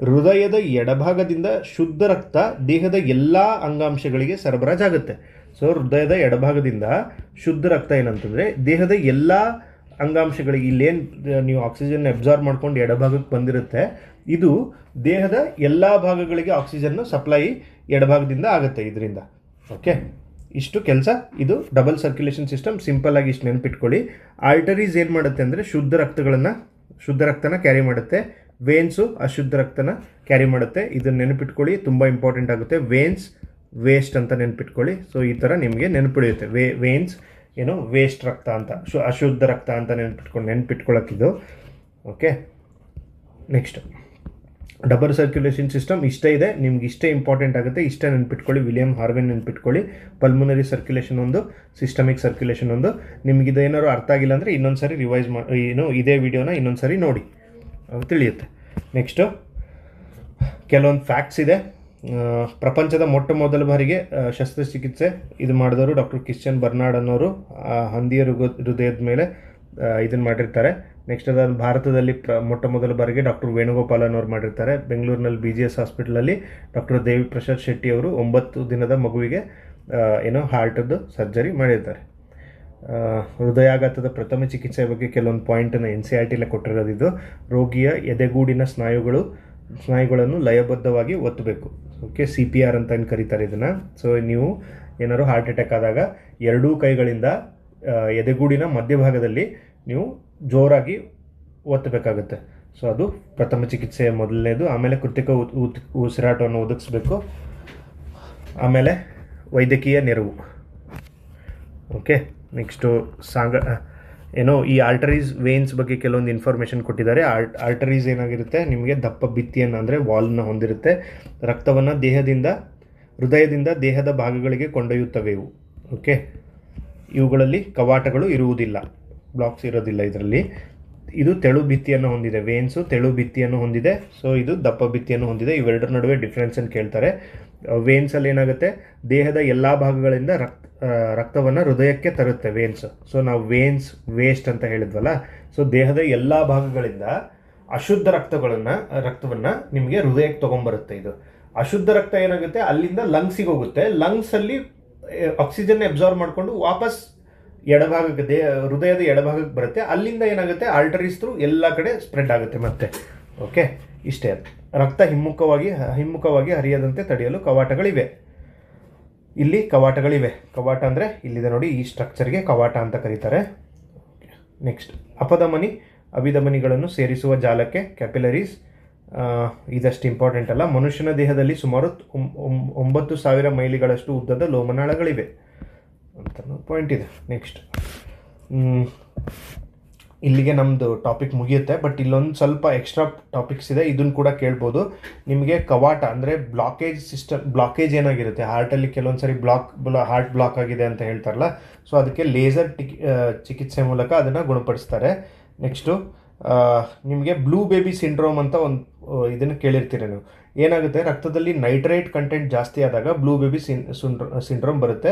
ಹೃದಯದ ಎಡಭಾಗದಿಂದ ಶುದ್ಧ ರಕ್ತ ದೇಹದ ಎಲ್ಲ ಅಂಗಾಂಶಗಳಿಗೆ ಸರಬರಾಜಾಗುತ್ತೆ. ಸೊ ಹೃದಯದ ಎಡಭಾಗದಿಂದ ಶುದ್ಧ ರಕ್ತ ಏನಂತಂದರೆ ದೇಹದ ಎಲ್ಲ ಅಂಗಾಂಶಗಳಿಗೆ, ಇಲ್ಲೇನು ನೀವು ಆಕ್ಸಿಜನ್ ಅಬ್ಸಾರ್ಬ್ ಮಾಡ್ಕೊಂಡು ಎಡಭಾಗಕ್ಕೆ ಬಂದಿರುತ್ತೆ ಇದು ದೇಹದ ಎಲ್ಲ ಭಾಗಗಳಿಗೆ ಆಕ್ಸಿಜನ್ನು ಸಪ್ಲೈ ಎಡಭಾಗದಿಂದ ಆಗುತ್ತೆ ಇದರಿಂದ. ಓಕೆ, ಇಷ್ಟು ಕೆಲಸ ಇದು ಡಬಲ್ ಸರ್ಕ್ಯುಲೇಷನ್ ಸಿಸ್ಟಮ್. ಸಿಂಪಲ್ ಆಗಿ ಇಷ್ಟು ನೆನ್ಪಿಟ್ಕೊಳ್ಳಿ. ಆರ್ಟರೀಸ್ ಏನು ಮಾಡುತ್ತೆ ಅಂದರೆ ಶುದ್ಧ ರಕ್ತನ ಕ್ಯಾರಿ ಮಾಡುತ್ತೆ. ವೇನ್ಸು ಅಶುದ್ಧ ರಕ್ತನ ಕ್ಯಾರಿ ಮಾಡುತ್ತೆ. ಇದನ್ನು ನೆನಪಿಟ್ಕೊಳ್ಳಿ, ತುಂಬ ಇಂಪಾರ್ಟೆಂಟ್ ಆಗುತ್ತೆ. ವೇನ್ಸ್ ವೇಸ್ಟ್ ಅಂತ ನೆನ್ಪಿಟ್ಕೊಳ್ಳಿ. ಸೊ ಈ ಥರ ನಿಮಗೆ ನೆನಪಿಡಿಯುತ್ತೆ. ವೇನ್ಸ್ ವೇಸ್ಟ್ ರಕ್ತ ಅಂತ, ಅಶುದ್ಧ ರಕ್ತ ಅಂತ ನೆನ್ಪಿಟ್ಕೊಳ್ಳೋಕ್ಕಿದು. Okay, next double circulation system ಇಷ್ಟೇ ಇದೆ. ನಿಮ್ಗೆ ಇಷ್ಟೇ ಇಂಪಾರ್ಟೆಂಟ್ ಆಗುತ್ತೆ. ಇಷ್ಟೇ ನೆನ್ಪಿಟ್ಕೊಳ್ಳಿ. ವಿಲಿಯಂ ಹಾರ್ವೆನ್ ನೆನ್ಪಿಟ್ಕೊಳ್ಳಿ. ಪಲ್ಮನರಿ ಸರ್ಕ್ಯುಲೇಷನ್ ಒಂದು, ಸಿಸ್ಟಮಿಕ್ ಸರ್ಕ್ಯುಲೇಷನ್ ಒಂದು. ನಿಮ್ಗೆ ಇದೇನಾದ್ರು ಅರ್ಥ ಆಗಿಲ್ಲ ಅಂದರೆ ಇನ್ನೊಂದು ಸರಿ ರಿವೈಸ್ ಇದೇ ವಿಡಿಯೋನ ಇನ್ನೊಂದು ಸರಿ ನೋಡಿ, ತಿಳಿಯುತ್ತೆ. ನೆಕ್ಸ್ಟು ಕೆಲವೊಂದು ಫ್ಯಾಕ್ಟ್ಸ್ ಇದೆ. ಪ್ರಪಂಚದ ಮೊಟ್ಟ ಮೊದಲ ಬಾರಿಗೆ ಶಸ್ತ್ರಚಿಕಿತ್ಸೆ ಇದು ಮಾಡಿದವರು ಡಾಕ್ಟರ್ ಕ್ರಿಶ್ಚಿಯನ್ ಬರ್ನಾರ್ಡ್ ಅನ್ನೋರು ಹಂದಿಯ ಹೃದಯದ ಮೇಲೆ ಇದನ್ನು ಮಾಡಿರ್ತಾರೆ. ನೆಕ್ಸ್ಟ್ ಅದಾದ ಭಾರತದಲ್ಲಿ ಮೊಟ್ಟ ಮೊದಲ ಬಾರಿಗೆ ಡಾಕ್ಟರ್ ವೇಣುಗೋಪಾಲ್ ಅನ್ನೋರು ಮಾಡಿರ್ತಾರೆ. ಬೆಂಗಳೂರಿನಲ್ಲಿ BGS ಹಾಸ್ಪಿಟಲಲ್ಲಿ ಡಾಕ್ಟರ್ ದೇವಿ ಪ್ರಸಾದ್ ಶೆಟ್ಟಿ ಅವರು 9 ದಿನದ ಮಗುವಿಗೆ ಹಾರ್ಟದ್ದು ಸರ್ಜರಿ ಮಾಡಿರ್ತಾರೆ. ಹೃದಯಾಘಾತದ ಪ್ರಥಮ ಚಿಕಿತ್ಸೆಯ ಬಗ್ಗೆ ಕೆಲವೊಂದು ಪಾಯಿಂಟನ್ನು NCERTಲೇ ಕೊಟ್ಟಿರೋದಿದ್ದು. ರೋಗಿಯ ಎದೆಗೂಡಿನ ಸ್ನಾಯುಗಳನ್ನು ಲಯಬದ್ಧವಾಗಿ ಒತ್ತಬೇಕು. ಓಕೆ, CPR ಅಂತ ಏನು ಕರೀತಾರೆ ಇದನ್ನು. ಸೊ ನೀವು ಏನಾದ್ರು ಹಾರ್ಟ್ ಅಟ್ಯಾಕ್ ಆದಾಗ ಎರಡೂ ಕೈಗಳಿಂದ ಎದೆಗೂಡಿನ ಮಧ್ಯಭಾಗದಲ್ಲಿ ನೀವು ಜೋರಾಗಿ ಒತ್ತಬೇಕಾಗುತ್ತೆ. ಸೊ ಅದು ಪ್ರಥಮ ಚಿಕಿತ್ಸೆಯ ಮೊದಲನೇದು. ಆಮೇಲೆ ಕೃತಕ ಉಸಿರಾಟವನ್ನು ಒದಗಿಸ್ಬೇಕು. ಆಮೇಲೆ ವೈದ್ಯಕೀಯ ನೆರವು. ಓಕೆ, ನೆಕ್ಸ್ಟು ಈ ಆರ್ಟರೀಸ್ ವೇನ್ಸ್ ಬಗ್ಗೆ ಕೆಲವೊಂದು ಇನ್ಫಾರ್ಮೇಷನ್ ಕೊಟ್ಟಿದ್ದಾರೆ. ಆರ್ಟರೀಸ್ ಏನಾಗಿರುತ್ತೆ, ನಿಮಗೆ ದಪ್ಪ ಭಿತ್ತಿಯನ್ನು ಅಂದರೆ ವಾಲ್ನ ಹೊಂದಿರುತ್ತೆ. ರಕ್ತವನ್ನು ಹೃದಯದಿಂದ ದೇಹದ ಭಾಗಗಳಿಗೆ ಕೊಂಡೊಯ್ಯುತ್ತವೆ ಇವು. ಓಕೆ, ಇವುಗಳಲ್ಲಿ ಕವಾಟಗಳು ಇರುವುದಿಲ್ಲ, ಬ್ಲಾಕ್ಸ್ ಇರೋದಿಲ್ಲ ಇದರಲ್ಲಿ. ಇದು ತೆಳು ಭಿತ್ತಿಯನ್ನು ಹೊಂದಿದೆ. ವೇನ್ಸು ತೆಳು ಭಿತ್ತಿಯನ್ನು ಹೊಂದಿದೆ. ಸೊ ಇದು ದಪ್ಪ ಭಿತ್ತಿಯನ್ನು ಹೊಂದಿದೆ. ಇವೆರಡರ ನಡುವೆ ಡಿಫ್ರೆನ್ಸನ್ನು ಕೇಳ್ತಾರೆ. ವೇನ್ಸಲ್ಲಿ ಏನಾಗುತ್ತೆ, ದೇಹದ ಎಲ್ಲ ಭಾಗಗಳಿಂದ ರಕ್ತವನ್ನು ಹೃದಯಕ್ಕೆ ತರುತ್ತೆ ವೇನ್ಸ್. ಸೊ ನಾವು ವೇನ್ಸ್ ವೇಸ್ಟ್ ಅಂತ ಹೇಳಿದ್ವಲ್ಲ. ಸೊ ದೇಹದ ಎಲ್ಲ ಭಾಗಗಳಿಂದ ಅಶುದ್ಧ ರಕ್ತವನ್ನು ನಿಮಗೆ ಹೃದಯಕ್ಕೆ ತೊಗೊಂಬರುತ್ತೆ. ಇದು ಅಶುದ್ಧ ರಕ್ತ ಏನಾಗುತ್ತೆ ಅಲ್ಲಿಂದ ಲಂಗ್ಸಿಗೆ ಹೋಗುತ್ತೆ. ಲಂಗ್ಸಲ್ಲಿ ಆಕ್ಸಿಜನ್ ಅಬ್ಸಾರ್ಬ್ ಮಾಡಿಕೊಂಡು ವಾಪಸ್ ಎಡಭಾಗಕ್ಕೆ ಹೃದಯದ ಎಡಭಾಗಕ್ಕೆ ಬರುತ್ತೆ. ಅಲ್ಲಿಂದ ಏನಾಗುತ್ತೆ ಆರ್ಟರೀಸ್ ಥ್ರೂ ಎಲ್ಲ ಕಡೆ ಸ್ಪ್ರೆಡ್ ಆಗುತ್ತೆ ಮತ್ತೆ. ಓಕೆ, ಇಷ್ಟೇ. ರಕ್ತ ಹಿಮ್ಮುಖವಾಗಿ ಹರಿಯದಂತೆ ತಡೆಯಲು ಕವಾಟಗಳಿವೆ. ಇಲ್ಲಿ ಕವಾಟಗಳಿವೆ. ಕವಾಟ ಅಂದರೆ ಇಲ್ಲಿದೆ ನೋಡಿ, ಈ ಸ್ಟ್ರಕ್ಚರ್ಗೆ ಕವಾಟ ಅಂತ ಕರೀತಾರೆ. ನೆಕ್ಸ್ಟ್ ಅಭಿಧಮನಿಗಳನ್ನು ಸೇರಿಸುವ ಜಾಲಕ್ಕೆ ಕ್ಯಾಪಿಲರೀಸ್. ಇದಷ್ಟು ಇಂಪಾರ್ಟೆಂಟ್ ಅಲ್ಲ. ಮನುಷ್ಯನ ದೇಹದಲ್ಲಿ ಸುಮಾರು 9,000 ಮೈಲಿಗಳಷ್ಟು ಉದ್ದದ ಲೋಮನಾಳಗಳಿವೆ ಅಂತ ಪಾಯಿಂಟ್ ಇದೆ. ನೆಕ್ಸ್ಟ್ ಇಲ್ಲಿಗೆ ನಮ್ಮದು ಟಾಪಿಕ್ ಮುಗಿಯುತ್ತೆ. ಬಟ್ ಇಲ್ಲೊಂದು ಸ್ವಲ್ಪ ಎಕ್ಸ್ಟ್ರಾ ಟಾಪಿಕ್ಸ್ ಇದೆ, ಇದನ್ನು ಕೂಡ ಕೇಳ್ಬೋದು. ನಿಮಗೆ ಕವಾಟ ಅಂದರೆ ಬ್ಲಾಕೇಜ್ ಏನಾಗಿರುತ್ತೆ ಹಾರ್ಟಲ್ಲಿ, ಕೆಲವೊಂದು ಸರಿ ಹಾರ್ಟ್ ಬ್ಲಾಕ್ ಆಗಿದೆ ಅಂತ ಹೇಳ್ತಾರಲ್ಲ. ಸೊ ಅದಕ್ಕೆ ಲೇಸರ್ ಚಿಕಿತ್ಸೆ ಮೂಲಕ ಅದನ್ನು ಗುಣಪಡಿಸ್ತಾರೆ. ನೆಕ್ಸ್ಟು ನಿಮಗೆ ಬ್ಲೂ ಬೇಬಿ ಸಿಂಡ್ರೋಮ್ ಅಂತ ಒಂದು ಇದನ್ನು ಕೇಳಿರ್ತೀರ ನೀವು. ಏನಾಗುತ್ತೆ, ರಕ್ತದಲ್ಲಿ ನೈಟ್ರೇಟ್ ಕಂಟೆಂಟ್ ಜಾಸ್ತಿ ಆದಾಗ ಬ್ಲೂ ಬೇಬಿ ಸಿಂಡ್ರೋಮ್ ಬರುತ್ತೆ.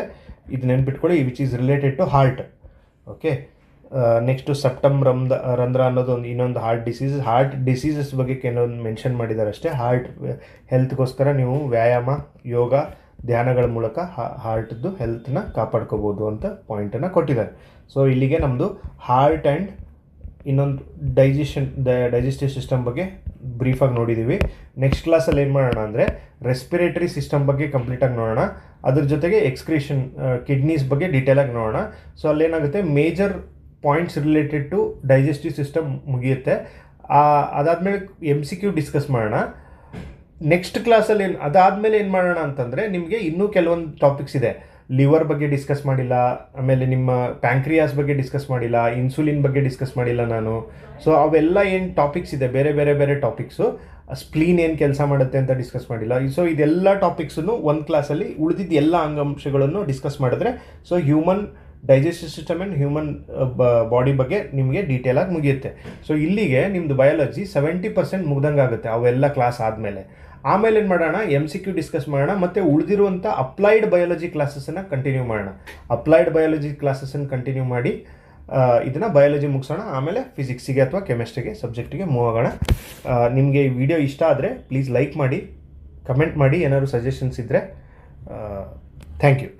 ಇದು ನೆನ್ಪಿಟ್ಕೊಳ್ಳಿ, which is related to heart. Okay. Next septum ರಂಧ್ರ ಅನ್ನೋದು ಇನ್ನೊಂದು ಹಾರ್ಟ್ ಡಿಸೀಸಸ್ ಬಗ್ಗೆ ಕೆಲವೊಂದು ಮೆನ್ಷನ್ ಮಾಡಿದ್ದಾರೆ ಅಷ್ಟೇ. ಹಾರ್ಟ್ ಹೆಲ್ತ್ಗೋಸ್ಕರ ನೀವು ವ್ಯಾಯಾಮ, ಯೋಗ, ಧ್ಯಾನಗಳ ಮೂಲಕ ಹಾರ್ಟ್ದು ಹೆಲ್ತ್ನ ಕಾಪಾಡ್ಕೋಬೋದು ಅಂತ ಪಾಯಿಂಟನ್ನು ಕೊಟ್ಟಿದ್ದಾರೆ. ಸೊ ಇಲ್ಲಿಗೆ ನಮ್ಮದು ಹಾರ್ಟ್ ಆ್ಯಂಡ್ ಇನ್ನೊಂದು ಡೈಜೆಸ್ಟಿವ್ ಸಿಸ್ಟಮ್ ಬಗ್ಗೆ ಬ್ರೀಫಾಗಿ ನೋಡಿದ್ದೀವಿ. ನೆಕ್ಸ್ಟ್ ಕ್ಲಾಸಲ್ಲಿ ಏನು ಮಾಡೋಣ ಅಂದರೆ ರೆಸ್ಪಿರೇಟರಿ ಸಿಸ್ಟಮ್ ಬಗ್ಗೆ ಕಂಪ್ಲೀಟಾಗಿ ನೋಡೋಣ. ಅದ್ರ ಜೊತೆಗೆ ಎಕ್ಸ್ಕ್ರೀಷನ್, ಕಿಡ್ನೀಸ್ ಬಗ್ಗೆ ಡೀಟೇಲಾಗಿ ನೋಡೋಣ. ಸೊ ಅಲ್ಲೇನಾಗುತ್ತೆ, major points related to digestive system ಮುಗಿಯುತ್ತೆ. ಅದಾದಮೇಲೆ MCQ ಡಿಸ್ಕಸ್ ಮಾಡೋಣ. ನೆಕ್ಸ್ಟ್ ಕ್ಲಾಸಲ್ಲಿ ಅದಾದಮೇಲೆ ಏನು ಮಾಡೋಣ ಅಂತಂದರೆ ನಿಮಗೆ ಇನ್ನೂ ಕೆಲವೊಂದು ಟಾಪಿಕ್ಸ್ ಇದೆ. ಲಿವರ್ ಬಗ್ಗೆ ಡಿಸ್ಕಸ್ ಮಾಡಿಲ್ಲ, ಆಮೇಲೆ ನಿಮ್ಮ ಪ್ಯಾಂಕ್ರಿಯಾಸ್ ಬಗ್ಗೆ ಡಿಸ್ಕಸ್ ಮಾಡಿಲ್ಲ, ಇನ್ಸುಲಿನ್ ಬಗ್ಗೆ ಡಿಸ್ಕಸ್ ಮಾಡಿಲ್ಲ ನಾನು. ಸೊ ಅವೆಲ್ಲ ಏನು ಟಾಪಿಕ್ಸ್ ಇದೆ, ಬೇರೆ ಬೇರೆ ಬೇರೆ ಟಾಪಿಕ್ಸು, ಸ್ಪ್ಲೀನ್ ಏನು ಕೆಲಸ ಮಾಡುತ್ತೆ ಅಂತ ಡಿಸ್ಕಸ್ ಮಾಡಿಲ್ಲ. ಸೊ ಇದೆಲ್ಲ ಟಾಪಿಕ್ಸನ್ನು ಒಂದು ಕ್ಲಾಸಲ್ಲಿ ಉಳಿದಿದ್ದ ಎಲ್ಲ ಅಂಗಾಂಶಗಳನ್ನು ಡಿಸ್ಕಸ್ ಮಾಡಿದ್ರೆ so human digestive system and human body ಬಗ್ಗೆ ನಿಮಗೆ ಡೀಟೇಲಾಗಿ ಮುಗಿಯುತ್ತೆ. ಸೊ ಇಲ್ಲಿಗೆ ನಿಮ್ಮದು ಬಯಾಲಜಿ 70% ಮುಗ್ದಂಗೆ ಆಗುತ್ತೆ ಅವೆಲ್ಲ ಕ್ಲಾಸ್ ಆದಮೇಲೆ. ಆಮೇಲೆ ಏನು ಮಾಡೋಣ, MCQ ಡಿಸ್ಕಸ್ ಮಾಡೋಣ, ಮತ್ತು ಉಳಿದಿರುವಂಥ ಅಪ್ಲೈಡ್ ಬಯಾಲಜಿ ಕ್ಲಾಸಸ್ಸನ್ನು ಕಂಟಿನ್ಯೂ ಮಾಡೋಣ. ಅಪ್ಲೈಡ್ ಬಯಾಲಜಿ ಕ್ಲಾಸಸ್ಸನ್ನು ಕಂಟಿನ್ಯೂ ಮಾಡಿ ಇದನ್ನು ಬಯಾಲಜಿ ಮುಗಿಸೋಣ. ಆಮೇಲೆ ಫಿಸಿಕ್ಸಿಗೆ ಅಥವಾ ಕೆಮಿಸ್ಟ್ರಿಗೆ ಸಬ್ಜೆಕ್ಟಿಗೆ ಮೂವ್ ಆಗೋಣ. ನಿಮಗೆ ಈ ವಿಡಿಯೋ ಇಷ್ಟ ಆದರೆ ಪ್ಲೀಸ್ ಲೈಕ್ ಮಾಡಿ, ಕಮೆಂಟ್ ಮಾಡಿ, ಏನಾದರೂ ಸಜೆಷನ್ಸ್ ಇದ್ದರೆ. Thank you.